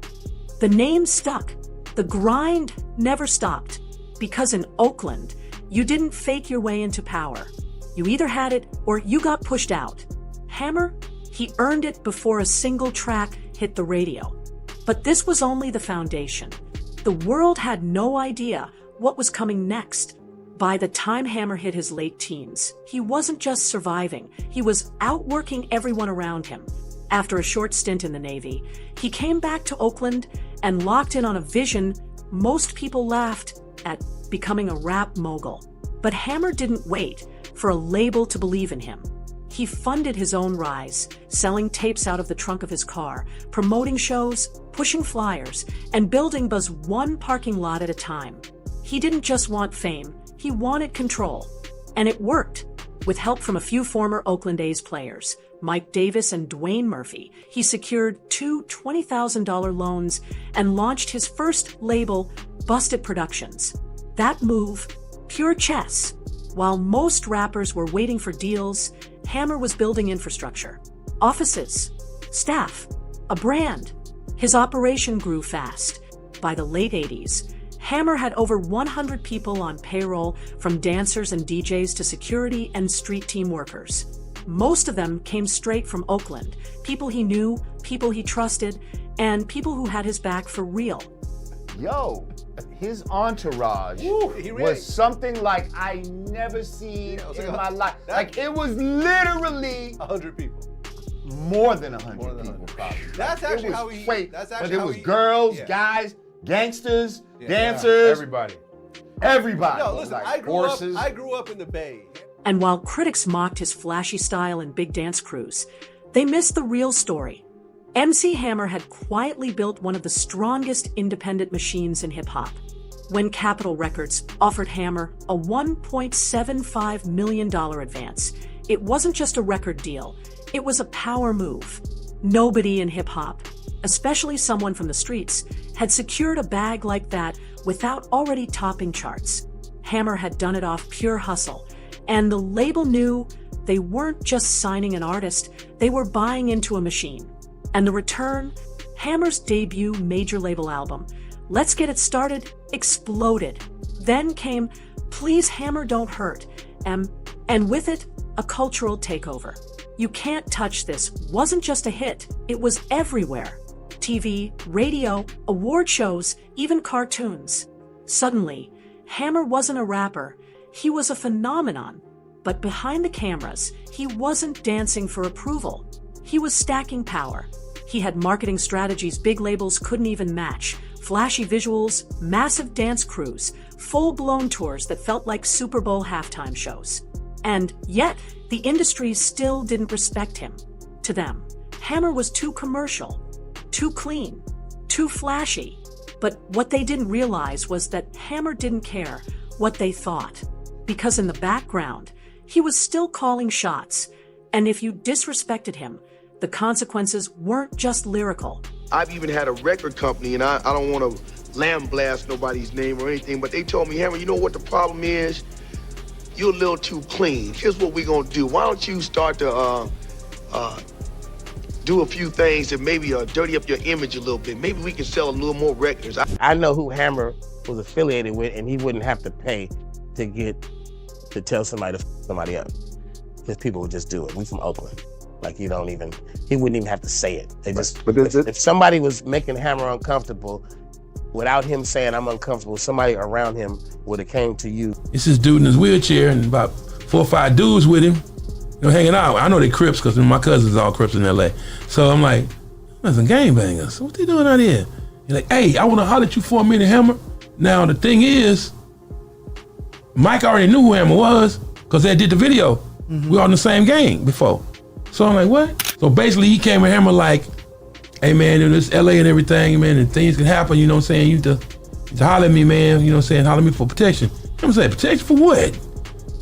The name stuck. The grind never stopped. Because in Oakland, you didn't fake your way into power. You either had it or you got pushed out. Hammer, he earned it before a single track hit the radio. But this was only the foundation. The world had no idea what was coming next. By the time Hammer hit his late teens, he wasn't just surviving, he was outworking everyone around him. After a short stint in the Navy, he came back to Oakland and locked in on a vision most people laughed at: becoming a rap mogul. But Hammer didn't wait for a label to believe in him. He funded his own rise, selling tapes out of the trunk of his car, promoting shows, pushing flyers, and building buzz one parking lot at a time. He didn't just want fame, he wanted control. And it worked. With help from a few former Oakland A's players, Mike Davis and Dwayne Murphy, he secured two $20,000 loans and launched his first label, Busted Productions. That move, pure chess. While most rappers were waiting for deals, Hammer was building infrastructure, offices, staff, a brand. His operation grew fast. By the late 80s, Hammer had over 100 people on payroll, from dancers and DJs to security and street team workers. Most of them came straight from Oakland, people he knew, people he trusted, and people who had his back for real. Yo, his entourage was something like I never seen in my life. Like, it was literally 100 people. More than 100 people, probably. That's Like, actually it was how he. Wait, That's but actually it how was he, girls, yeah. guys, gangsters, Yeah. dancers, Everybody. Everybody. No, listen, Like I grew up in the Bay. And while critics mocked his flashy style and big dance crews, they missed the real story. MC Hammer had quietly built one of the strongest independent machines in hip-hop. When Capitol Records offered Hammer a $1.75 million advance, it wasn't just a record deal, it was a power move. Nobody in hip-hop, especially someone from the streets, had secured a bag like that without already topping charts. Hammer had done it off pure hustle, and the label knew they weren't just signing an artist, they were buying into a machine. And the return, Hammer's debut major label album, Let's Get It Started, exploded. Then came Please Hammer Don't Hurt, and with it, a cultural takeover. You Can't Touch This wasn't just a hit, it was everywhere. TV, radio, award shows, even cartoons. Suddenly, Hammer wasn't a rapper, he was a phenomenon. But behind the cameras, he wasn't dancing for approval. He was stacking power. He had marketing strategies big labels couldn't even match. Flashy visuals, massive dance crews, full-blown tours that felt like Super Bowl halftime shows. And yet, the industry still didn't respect him. To them, Hammer was too commercial, too clean, too flashy. But what they didn't realize was that Hammer didn't care what they thought. Because in the background, he was still calling shots. And if you disrespected him, the consequences weren't just lyrical. I've even had a record company, and I don't want to lambaste nobody's name or anything, but they told me, Hammer, you know what the problem is? You're a little too clean. Here's what we're going to do. Why don't you start to do a few things that maybe dirty up your image a little bit. Maybe we can sell a little more records. I know who Hammer was affiliated with, and he wouldn't have to pay to tell somebody to somebody up. Because people would just do it. We from Oakland. Like, he wouldn't even have to say it. They just, if somebody was making Hammer uncomfortable, without him saying I'm uncomfortable, somebody around him would have came to you. It's this dude in his wheelchair and about 4 or 5 dudes with him, hanging out. I know they Crips because my cousins all Crips in LA. So I'm like, there's some gangbangers. What they doing out here? He's like, hey, I want to holler at you for a minute, Hammer. Now the thing is, Mike already knew who Hammer was because they did the video. Mm-hmm. We all in the same gang before. So I'm like, what? So basically he came with Hammer like, hey man, it's LA and everything, man, and things can happen, you know what I'm saying? You to holler at me, man, you know what I'm saying? Holler at me for protection. I'm saying, protection for what?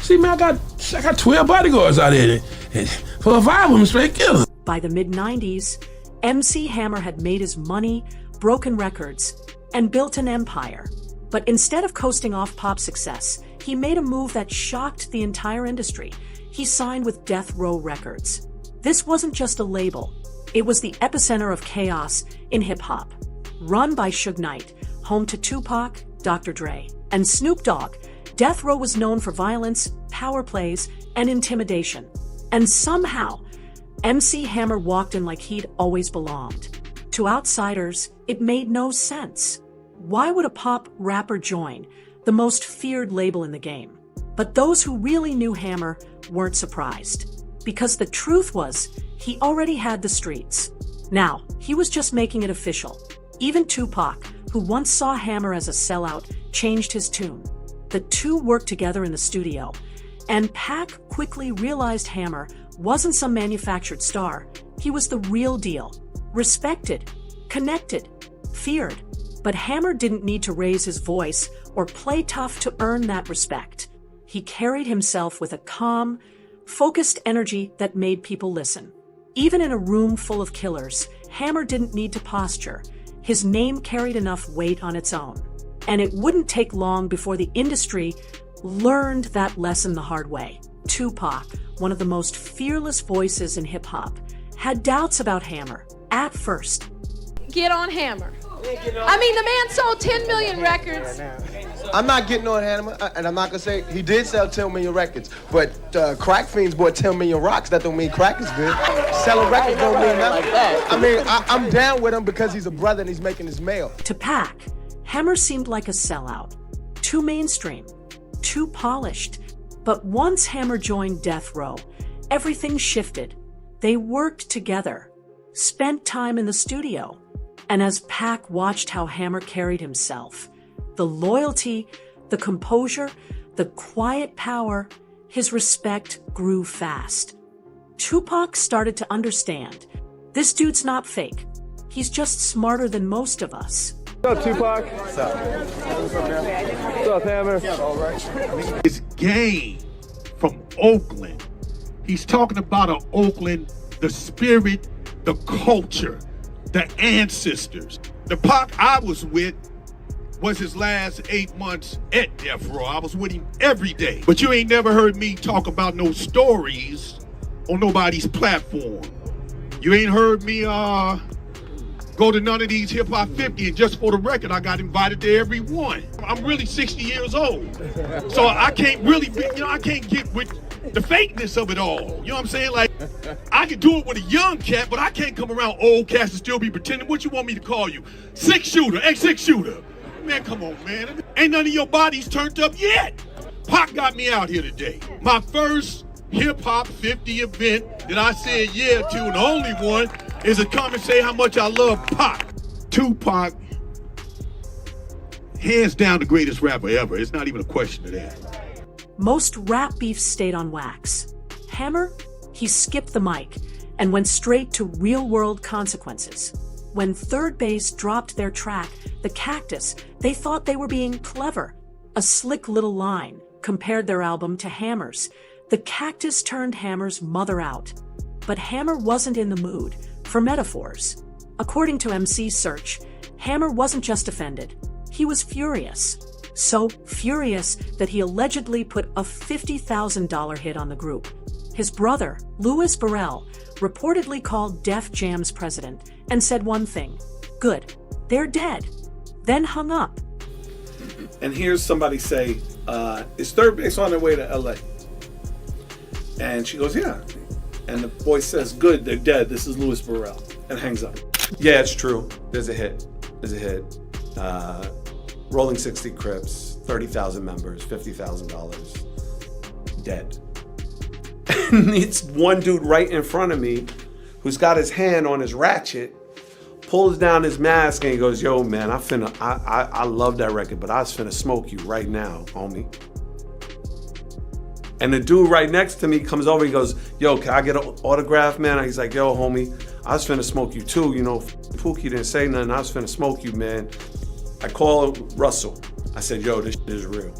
See, man, I got 12 bodyguards out there, and for 5 of them straight killers. By the mid-90s, MC Hammer had made his money, broken records, and built an empire. But instead of coasting off pop success, he made a move that shocked the entire industry. He signed with Death Row Records. This wasn't just a label. It was the epicenter of chaos in hip-hop. Run by Suge Knight, home to Tupac, Dr. Dre, and Snoop Dogg, Death Row was known for violence, power plays, and intimidation. And somehow, MC Hammer walked in like he'd always belonged. To outsiders, it made no sense. Why would a pop rapper join the most feared label in the game? But those who really knew Hammer weren't surprised. Because the truth was, he already had the streets. Now, he was just making it official. Even Tupac, who once saw Hammer as a sellout, changed his tune. The two worked together in the studio, and Pac quickly realized Hammer wasn't some manufactured star. He was the real deal. Respected, connected, feared. But Hammer didn't need to raise his voice or play tough to earn that respect. He carried himself with a calm, focused energy that made people listen. Even in a room full of killers, Hammer didn't need to posture. His name carried enough weight on its own. And it wouldn't take long before the industry learned that lesson the hard way. Tupac, one of the most fearless voices in hip-hop, had doubts about Hammer at first. Get on Hammer. I mean, the man sold 10 million records. I'm not getting on Hammer, and I'm not gonna say he did sell 10 million records, but crack fiends bought 10 million rocks. That don't mean crack is good. Selling records don't mean nothing. I mean, I'm down with him because he's a brother and he's making his mail. To Pac, Hammer seemed like a sellout, too mainstream, too polished. But once Hammer joined Death Row, everything shifted. They worked together, spent time in the studio. And as Pac watched how Hammer carried himself, the loyalty, the composure, the quiet power, his respect grew fast. Tupac started to understand, this dude's not fake. He's just smarter than most of us. What's up, Tupac? What's up? What's up, Hammer? It's game from Oakland. He's talking about Oakland, the spirit, the culture, the ancestors. The Pac I was with was his last 8 months at Death Row. I was with him every day. But you ain't never heard me talk about no stories on nobody's platform. You ain't heard me go to none of these Hip Hop 50, and just for the record, I got invited to every one. I'm really 60 years old, so I can't really be, I can't get with the fakeness of it all. You know what I'm saying? Like, I can do it with a young cat, but I can't come around old cats and still be pretending. What you want me to call you? 6-shooter, X6-shooter. Man, come on, man. Ain't none of your bodies turned up yet. Pac got me out here today. My first Hip Hop 50 event that I said yeah to, and the only one, is to come and say how much I love Pac. Tupac, hands down the greatest rapper ever. It's not even a question of that. Most rap beefs stayed on wax. Hammer, he skipped the mic and went straight to real-world consequences. When Third Base dropped their track, The Cactus, they thought they were being clever. A slick little line compared their album to Hammer's. The Cactus turned Hammer's mother out. But Hammer wasn't in the mood for metaphors. According to MC Serch, Hammer wasn't just offended. He was furious. So furious that he allegedly put a $50,000 hit on the group. His brother, Louis Burrell, reportedly called Def Jam's president and said one thing: good, they're dead, then hung up. And here's somebody say, is Third Base on their way to LA? And she goes, yeah. And the voice says, good, they're dead, this is Louis Burrell, and hangs up. Yeah, it's true. There's a hit. Rolling 60 Crips, 30,000 members, $50,000, dead. And it's one dude right in front of me who's got his hand on his ratchet, pulls down his mask and he goes, yo, man, I love that record, but I was finna smoke you right now, homie. And the dude right next to me comes over and goes, yo, can I get an autograph, man? And he's like, yo, homie, I was finna smoke you too, Pookie didn't say nothing. I was finna smoke you, man. I called Russell. I said, yo, this shit is real.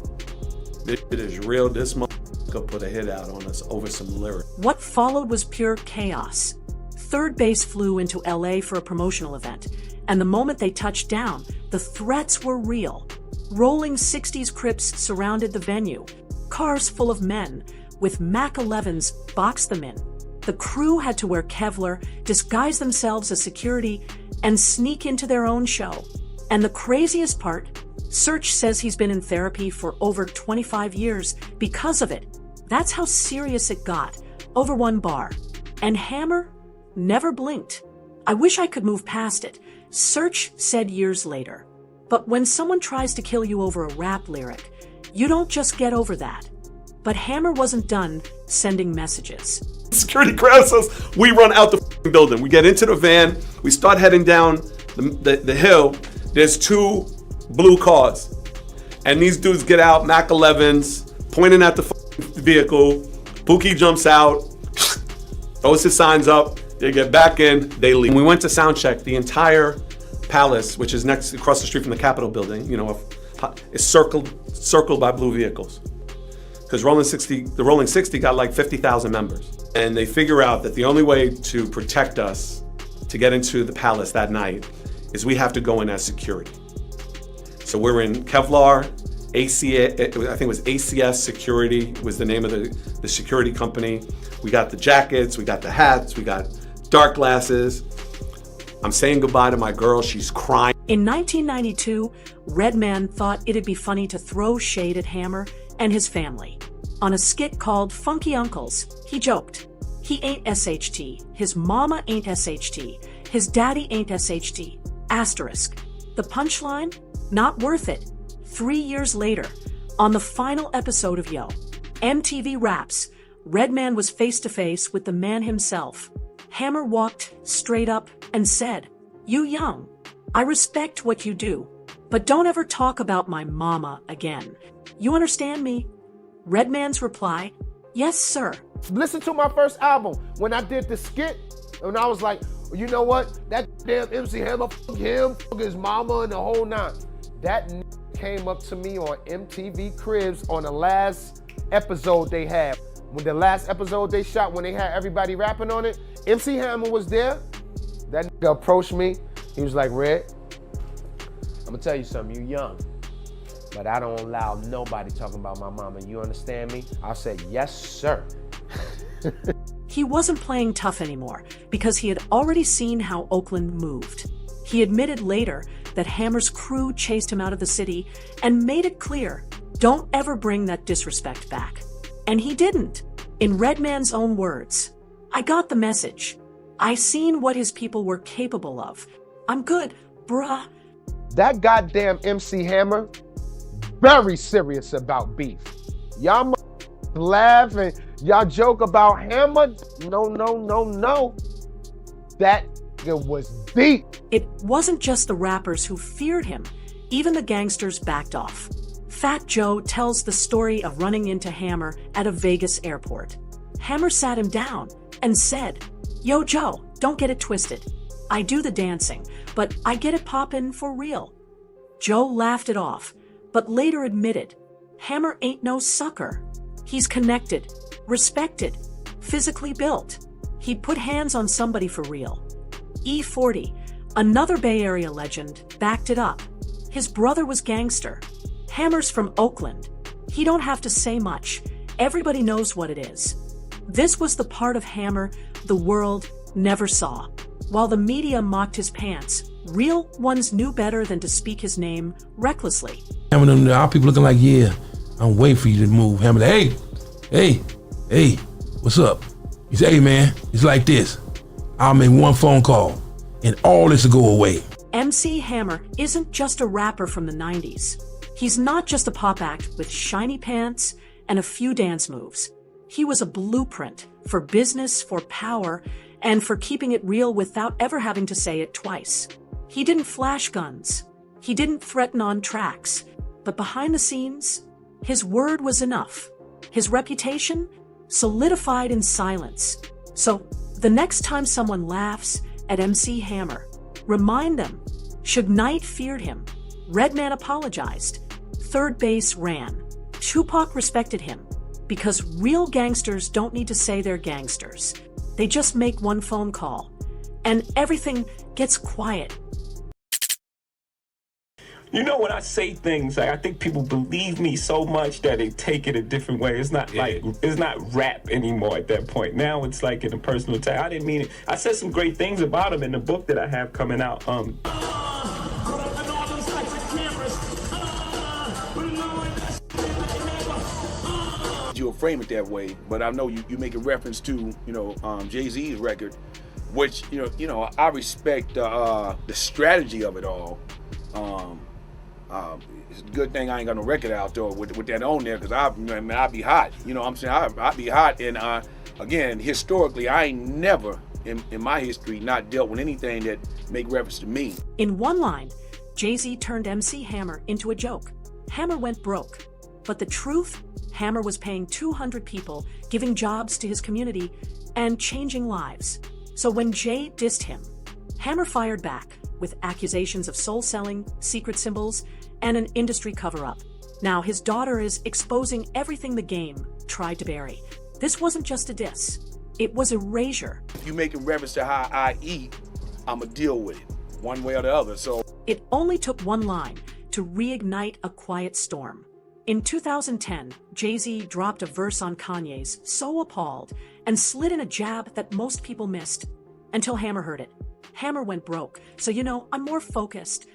This shit is real. This motherfucker put a hit out on us over some lyrics. What followed was pure chaos. Third Base flew into LA for a promotional event, and the moment they touched down, the threats were real. Rolling 60s Crips surrounded the venue, cars full of men, with Mac 11s boxed them in. The crew had to wear Kevlar, disguise themselves as security, and sneak into their own show. And the craziest part, Serch says he's been in therapy for over 25 years because of it. That's how serious it got, over one bar. And Hammer never blinked. I wish I could move past it, Serch said years later. But when someone tries to kill you over a rap lyric, you don't just get over that. But Hammer wasn't done sending messages. Security grabs us. We run out the building. We get into the van. We start heading down the hill. There's 2 blue cars. And these dudes get out, Mac 11s, pointing at the vehicle. Pookie jumps out, throws his signs up. They get back in, they leave. When we went to sound check, the entire palace, which is next across the street from the Capitol building, is circled by blue vehicles. Because the Rolling 60 got like 50,000 members. And they figure out that the only way to protect us to get into the palace that night is we have to go in as security. So we're in Kevlar, I think it was ACS Security was the name of the security company. We got the jackets, we got the hats, we got dark glasses. I'm saying goodbye to my girl, she's crying. In 1992, Redman thought it'd be funny to throw shade at Hammer and his family. On a skit called Funky Uncles, he joked, "He ain't SHT, his mama ain't SHT, his daddy ain't SHT, asterisk." The punchline? Not worth it. 3 years later, on the final episode of Yo! MTV Raps, Redman was face to face with the man himself. Hammer walked straight up and said, "You young, I respect what you do, but don't ever talk about my mama again. You understand me?" Redman's reply, "Yes, sir." Listen to my first album when I did the skit, and I was like, you know what? That damn MC Hammer, fuck him, fuck his mama, and the whole nine. That came up to me on MTV Cribs on the last episode they had. When the last episode they shot, when they had everybody rapping on it, MC Hammer was there. That nigga approached me. He was like, "Red, I'm gonna tell you something, you young, but I don't allow nobody talking about my mama. You understand me?" I said, "Yes, sir." He wasn't playing tough anymore because he had already seen how Oakland moved. He admitted later that Hammer's crew chased him out of the city and made it clear, don't ever bring that disrespect back. And he didn't. In Redman's own words, "I got the message. I seen what his people were capable of. I'm good, bruh." That goddamn MC Hammer, very serious about beef. Y'all laugh and y'all joke about Hammer. No. That was deep. It wasn't just the rappers who feared him. Even the gangsters backed off. Fat Joe tells the story of running into Hammer at a Vegas airport. Hammer sat him down and said, "Yo, Joe, don't get it twisted. I do the dancing, but I get it poppin' for real." Joe laughed it off, but later admitted, Hammer ain't no sucker. He's connected, respected, physically built. He'd put hands on somebody for real. E40, another Bay Area legend, backed it up. His brother was gangster. Hammer's from Oakland. He don't have to say much. Everybody knows what it is. This was the part of Hammer the world never saw. While the media mocked his pants, real ones knew better than to speak his name recklessly. Hammer, our people looking like, yeah, I'm waiting for you to move. Hammer, hey, what's up? He said, "Hey man, it's like this. I'll make one phone call and all this will go away." MC Hammer isn't just a rapper from the 90s. He's not just a pop act with shiny pants and a few dance moves. He was a blueprint for business, for power, and for keeping it real without ever having to say it twice. He didn't flash guns. He didn't threaten on tracks. But behind the scenes, his word was enough. His reputation solidified in silence. So the next time someone laughs at MC Hammer, Remind them. Suge Knight feared him. Redman apologized. Third Base ran. Tupac respected him. Because real gangsters don't need to say they're gangsters. They just make one phone call. And everything gets quiet. You know, when I say things, like, I think people believe me so much that they take it a different way. It's not like, it's not rap anymore at that point. Now it's like in a personal attack. I didn't mean it. I said some great things about him in the book that I have coming out. You'll frame it that way, but I know you make a reference to, Jay-Z's record, which, I respect the strategy of it all. It's a good thing I ain't got no record out though with that on there, because I'd be hot. You know what I'm saying? I'd be hot. And again, historically, I ain't never in my history not dealt with anything that make reference to me. In one line, Jay-Z turned MC Hammer into a joke. Hammer went broke. But the truth, Hammer was paying 200 people, giving jobs to his community, and changing lives. So when Jay dissed him, Hammer fired back with accusations of soul selling, secret symbols, and an industry cover-up. Now his daughter is exposing everything the game tried to bury. This wasn't just a diss. It was erasure. If you making reference to how I eat, I'ma deal with it, one way or the other. So it only took one line to reignite a quiet storm. In 2010, Jay-Z dropped a verse on Kanye's So Appalled and slid in a jab that most people missed, until Hammer heard it. Hammer went broke, so I'm more focused.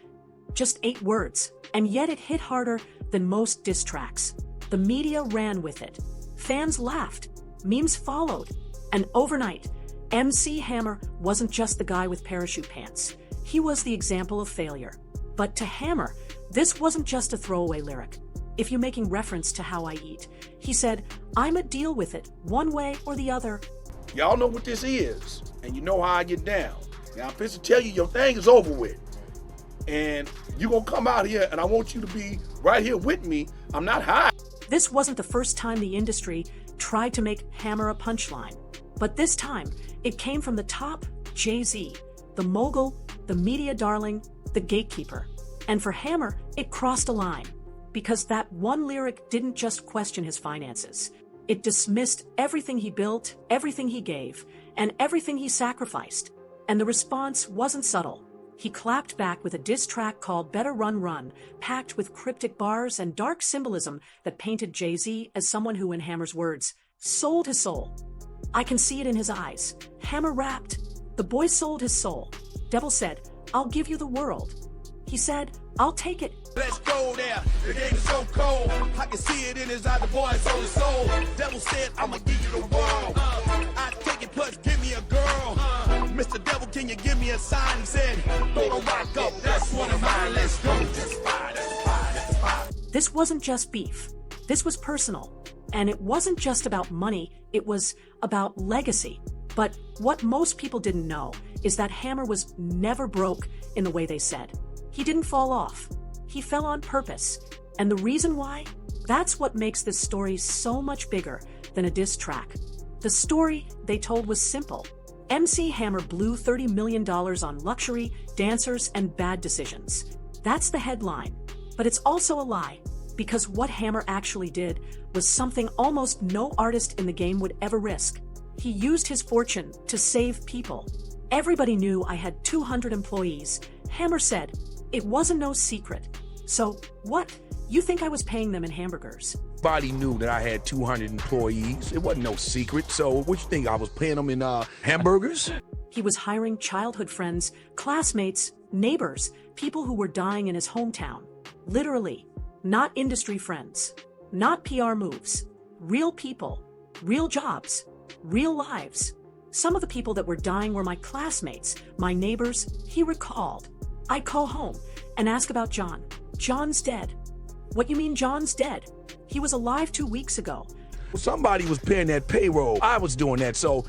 Just 8 words, and yet it hit harder than most diss tracks. The media ran with it. Fans laughed. Memes followed. And overnight, MC Hammer wasn't just the guy with parachute pants. He was the example of failure. But to Hammer, this wasn't just a throwaway lyric. If you're making reference to how I eat, he said, I'ma deal with it, one way or the other. Y'all know what this is, and you know how I get down. Now, I'm supposed to tell you your thing is over with. And you're going to come out here, and I want you to be right here with me. I'm not high. This wasn't the first time the industry tried to make Hammer a punchline. But this time, it came from the top, Jay-Z, the mogul, the media darling, the gatekeeper. And for Hammer, it crossed a line. Because that one lyric didn't just question his finances. It dismissed everything he built, everything he gave, and everything he sacrificed. And the response wasn't subtle. He clapped back with a diss track called Better Run Run, packed with cryptic bars and dark symbolism that painted Jay-Z as someone who, in Hammer's words, sold his soul. I can see it in his eyes. Hammer rapped. The boy sold his soul. Devil said, I'll give you the world. He said, I'll take it. Let's go there. The game is so cold. I can see it in his eye. The boy sold his soul. Devil said, I'ma give you the world. I take it, plus give me a girl. Mr. Devil, can you give me a sign? He said, throw the rock up. That's one of mine. Let's go. That's fire. That's fire. That's fire. This wasn't just beef. This was personal. And it wasn't just about money. It was about legacy. But what most people didn't know is that Hammer was never broke in the way they said. He didn't fall off. He fell on purpose. And the reason why? That's what makes this story so much bigger than a diss track. The story they told was simple. MC Hammer blew $30 million on luxury, dancers, and bad decisions. That's the headline. But it's also a lie, because what Hammer actually did was something almost no artist in the game would ever risk. He used his fortune to save people. Everybody knew I had 200 employees. Hammer said, it wasn't no secret. So, what? You think I was paying them in hamburgers? Everybody knew that I had 200 employees. It wasn't no secret. So, what you think, I was paying them in hamburgers? He was hiring childhood friends, classmates, neighbors, people who were dying in his hometown. Literally. Not industry friends. Not PR moves. Real people. Real jobs. Real lives. Some of the people that were dying were my classmates, my neighbors. He recalled. I'd call home and ask about John. John's dead. What you mean John's dead? He was alive 2 weeks ago. Somebody was paying that payroll. I was doing that. So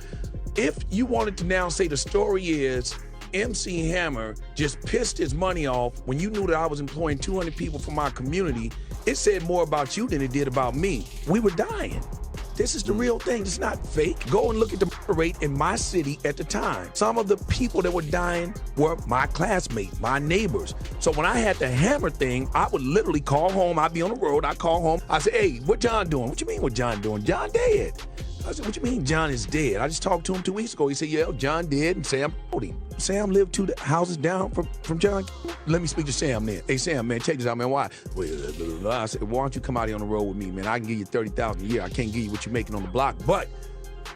if you wanted to now say the story is MC Hammer just pissed his money off when you knew that I was employing 200 people from my community, it said more about you than it did about me. We were dying. This is the real thing. It's not fake. Go and look at the murder rate in my city at the time. Some of the people that were dying were my classmates, my neighbors. So when I had the Hammer thing, I would literally call home. I'd be on the road. I'd call home. I say, hey, what John doing? What you mean what John doing? John dead. I said, what you mean John is dead? I just talked to him 2 weeks ago. He said, yeah, John dead, and Sam killed him. Sam lived 2 houses down from John. Let me speak to Sam then. Hey, Sam, man, check this out, man. Why? Well, I said, why don't you come out here on the road with me, man? I can give you $30,000 a year. I can't give you what you're making on the block, but,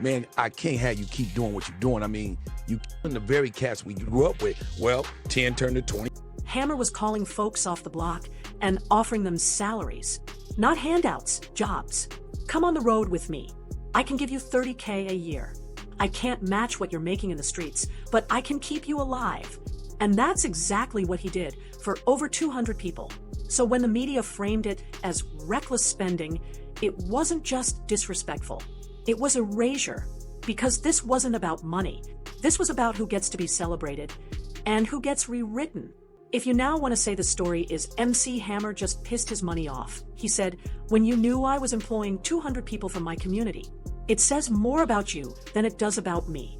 man, I can't have you keep doing what you're doing. I mean, you killing the very cats we grew up with. Well, 10 turned to 20. Hammer was calling folks off the block and offering them salaries. Not handouts, jobs. Come on the road with me. I can give you $30K a year. I can't match what you're making in the streets, but I can keep you alive. And that's exactly what he did for over 200 people. So when the media framed it as reckless spending, it wasn't just disrespectful. It was erasure, because this wasn't about money. This was about who gets to be celebrated and who gets rewritten. If you now want to say the story is MC Hammer just pissed his money off, he said, when you knew I was employing 200 people from my community, it says more about you than it does about me.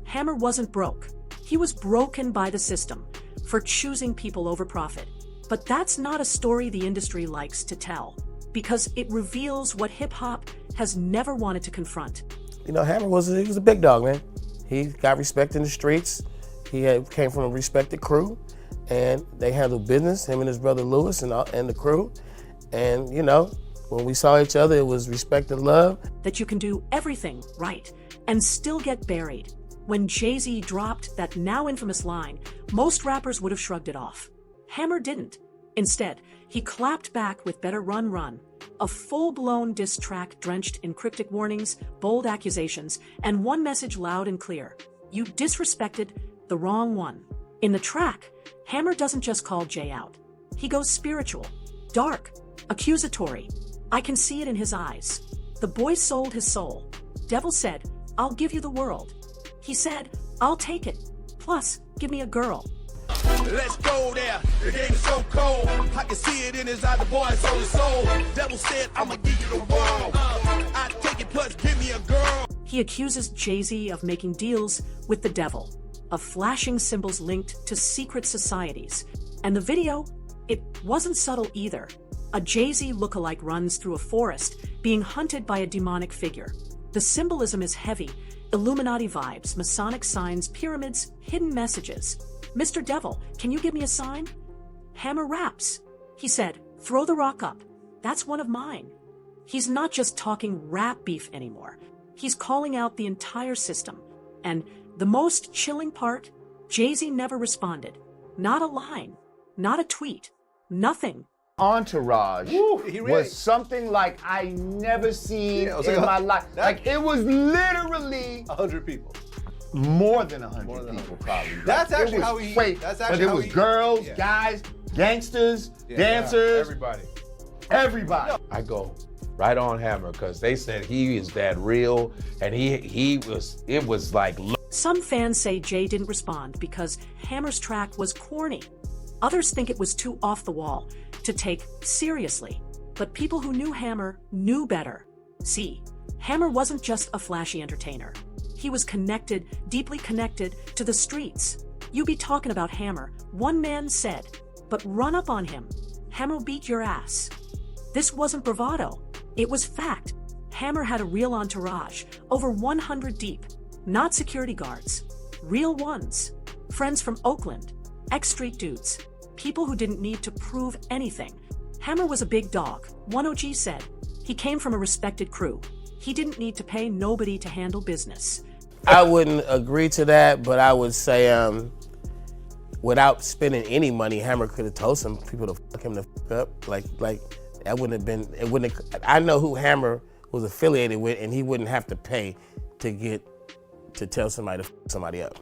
Hammer wasn't broke. He was broken by the system for choosing people over profit. But that's not a story the industry likes to tell, because it reveals what hip-hop has never wanted to confront. You know, Hammer was a big dog, man. He got respect in the streets. He came from a respected crew, and they handled business, him and his brother Lewis and the crew. And, you know, when we saw each other, it was respect and love. That you can do everything right and still get buried. When Jay-Z dropped that now infamous line, most rappers would have shrugged it off. Hammer didn't. Instead, he clapped back with Better Run Run, a full-blown diss track drenched in cryptic warnings, bold accusations, and one message loud and clear: you disrespected the wrong one. In the track, Hammer doesn't just call Jay out. He goes spiritual, dark, accusatory. I can see it in his eyes. The boy sold his soul. Devil said, I'll give you the world. He said, I'll take it. Plus, give me a girl. Let's go there. The game is so cold. I can see it in his eye. The boy sold his soul. Devil said, I'ma give you the world. I take it, plus give me a girl. He accuses Jay-Z of making deals with the devil, of flashing symbols linked to secret societies. And the video, it wasn't subtle either. A Jay-Z lookalike runs through a forest, being hunted by a demonic figure. The symbolism is heavy: Illuminati vibes, Masonic signs, pyramids, hidden messages. Mr. Devil, can you give me a sign? Hammer raps. He said, throw the rock up. That's one of mine. He's not just talking rap beef anymore. He's calling out the entire system. And the most chilling part, Jay-Z never responded. Not a line, not a tweet, nothing. Entourage was something like I never seen in my life. Like it was literally 100 people. More than 100 people, probably. That's Like, actually it was how he. Wait, That's but actually it how was he, girls, yeah. guys, gangsters, dancers, everybody. everybody. I go right on Hammer because they said he is that real, and it was like. Some fans say Jay didn't respond because Hammer's track was corny. Others think it was too off the wall to take seriously. But people who knew Hammer knew better. See, Hammer wasn't just a flashy entertainer. He was connected, deeply connected to the streets. You be talking about Hammer, one man said, but run up on him. Hammer beat your ass. This wasn't bravado. It was fact. Hammer had a real entourage, over 100 deep. Not security guards, real ones. Friends from Oakland, ex-street dudes, people who didn't need to prove anything. Hammer was a big dog, one OG said. He came from a respected crew. He didn't need to pay nobody to handle business. I wouldn't agree to that, but I would say without spending any money, Hammer could have told some people to fuck him the fuck up. Like that wouldn't have been, it wouldn't have, I know who Hammer was affiliated with, and he wouldn't have to pay to tell somebody to fuck somebody up.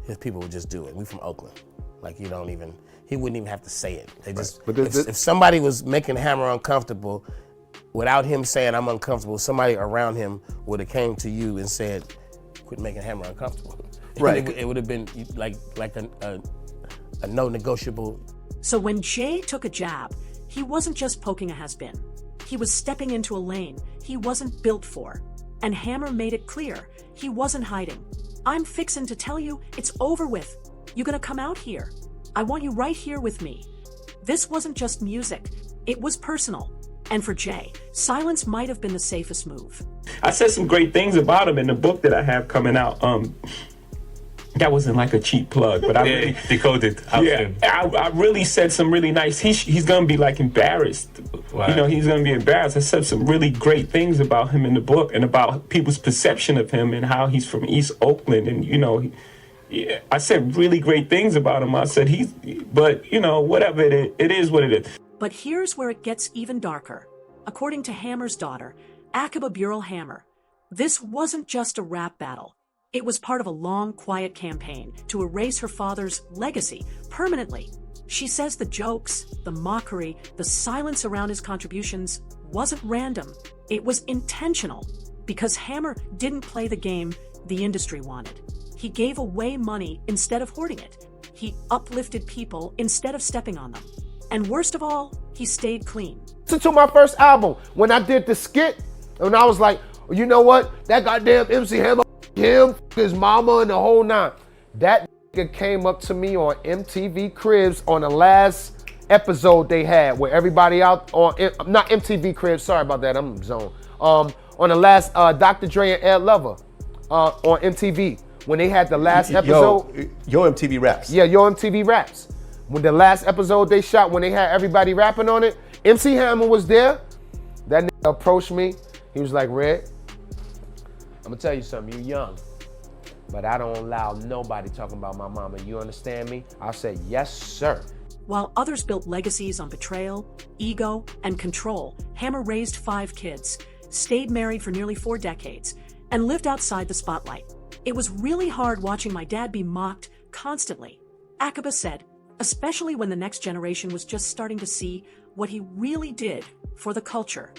His people would just do it. We from Oakland. Like he wouldn't even have to say it. They just, right. If somebody was making Hammer uncomfortable, without him saying I'm uncomfortable, somebody around him would have came to you and said, quit making Hammer uncomfortable. Right. It would have been like a no negotiable. So when Jay took a jab, he wasn't just poking a has-been. He was stepping into a lane he wasn't built for. And Hammer made it clear he wasn't hiding. I'm fixin' to tell you it's over with. You gonna come out here? I want you right here with me. This wasn't just music, it was personal. And for Jay, silence might have been the safest move. I said some great things about him in the book that I have coming out. That wasn't like a cheap plug, but I really decoded. I really said some really nice. He's gonna be like embarrassed. Wow. You know, he's gonna be embarrassed. I said some really great things about him in the book and about people's perception of him and how he's from East Oakland. And you know, I said really great things about him. I said but you know, whatever it is what it is. But here's where it gets even darker. According to Hammer's daughter, Akiba Burrell Hammer, this wasn't just a rap battle. It was part of a long, quiet campaign to erase her father's legacy permanently. She says the jokes, the mockery, the silence around his contributions wasn't random. It was intentional, because Hammer didn't play the game the industry wanted. He gave away money instead of hoarding it. He uplifted people instead of stepping on them. And worst of all, he stayed clean. Listen to my first album, when I did the skit, and I was like, you know what? That goddamn MC Hammer, him, his mama, and the whole nine. That nigga came up to me on MTV Cribs on the last episode they had, where everybody out on, not MTV Cribs, sorry about that, I'm zoned. On the last Dr. Dre and Ed Lover on MTV, when they had the last episode. Yo MTV Raps. Yeah, Yo MTV Raps. When the last episode they shot, when they had everybody rapping on it, MC Hammer was there. That nigga approached me. He was like, Red, I'm gonna tell you something, you young, but I don't allow nobody talking about my mama. You understand me? I said, yes, sir. While others built legacies on betrayal, ego, and control, Hammer raised 5 kids, stayed married for nearly 4 decades, and lived outside the spotlight. It was really hard watching my dad be mocked constantly, Akiba said, especially when the next generation was just starting to see what he really did for the culture.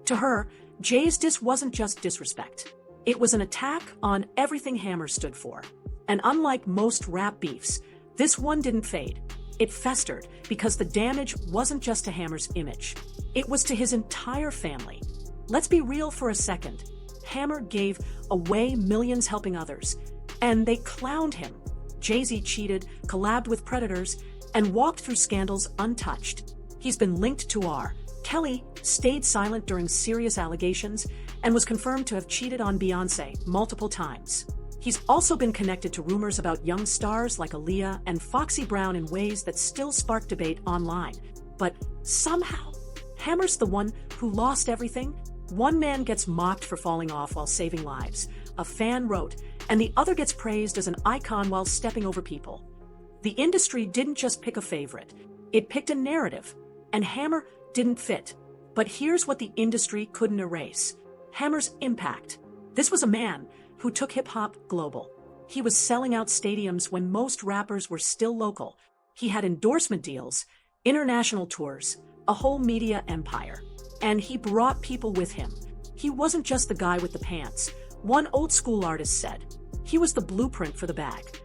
To her, Jay's diss wasn't just disrespect. It was an attack on everything Hammer stood for. And unlike most rap beefs, this one didn't fade. It festered because the damage wasn't just to Hammer's image. It was to his entire family. Let's be real for a second. Hammer gave away millions helping others, and they clowned him. Jay-Z cheated, collabed with predators, and walked through scandals untouched. He's been linked to R. Kelly stayed silent during serious allegations and was confirmed to have cheated on Beyoncé multiple times. He's also been connected to rumors about young stars like Aaliyah and Foxy Brown in ways that still spark debate online. But somehow, Hammer's the one who lost everything. One man gets mocked for falling off while saving lives, a fan wrote, and the other gets praised as an icon while stepping over people. The industry didn't just pick a favorite, it picked a narrative, and Hammer didn't fit. But here's what the industry couldn't erase: Hammer's impact. This was a man who took hip-hop global. He was selling out stadiums when most rappers were still local. He had endorsement deals, international tours, a whole media empire. And he brought people with him. He wasn't just the guy with the pants. One old school artist said, he was the blueprint for the bag.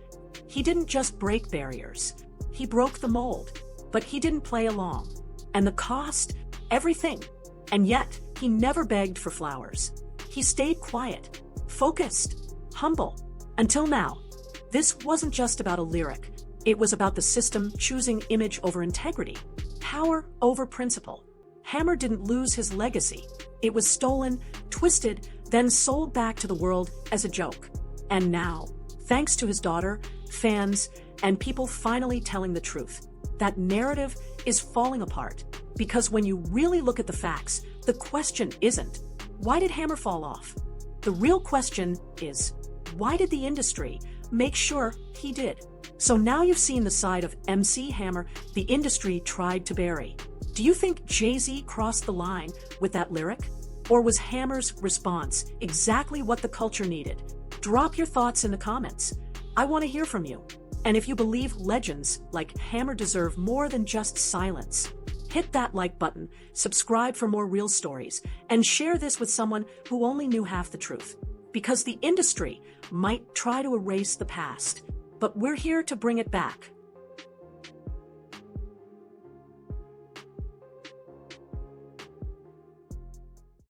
He didn't just break barriers. He broke the mold. But he didn't play along. And the cost? Everything. And yet, he never begged for flowers. He stayed quiet, focused, humble. Until now. This wasn't just about a lyric. It was about the system choosing image over integrity, power over principle. Hammer didn't lose his legacy. It was stolen, twisted, then sold back to the world as a joke. And now, thanks to his daughter, fans, and people finally telling the truth, that narrative is falling apart. Because when you really look at the facts, the question isn't, why did Hammer fall off? The real question is, why did the industry make sure he did? So now you've seen the side of MC Hammer the industry tried to bury. Do you think Jay-Z crossed the line with that lyric? Or was Hammer's response exactly what the culture needed? Drop your thoughts in the comments. I want to hear from you. And if you believe legends like Hammer deserve more than just silence, hit that like button, subscribe for more real stories, and share this with someone who only knew half the truth. Because the industry might try to erase the past, but we're here to bring it back.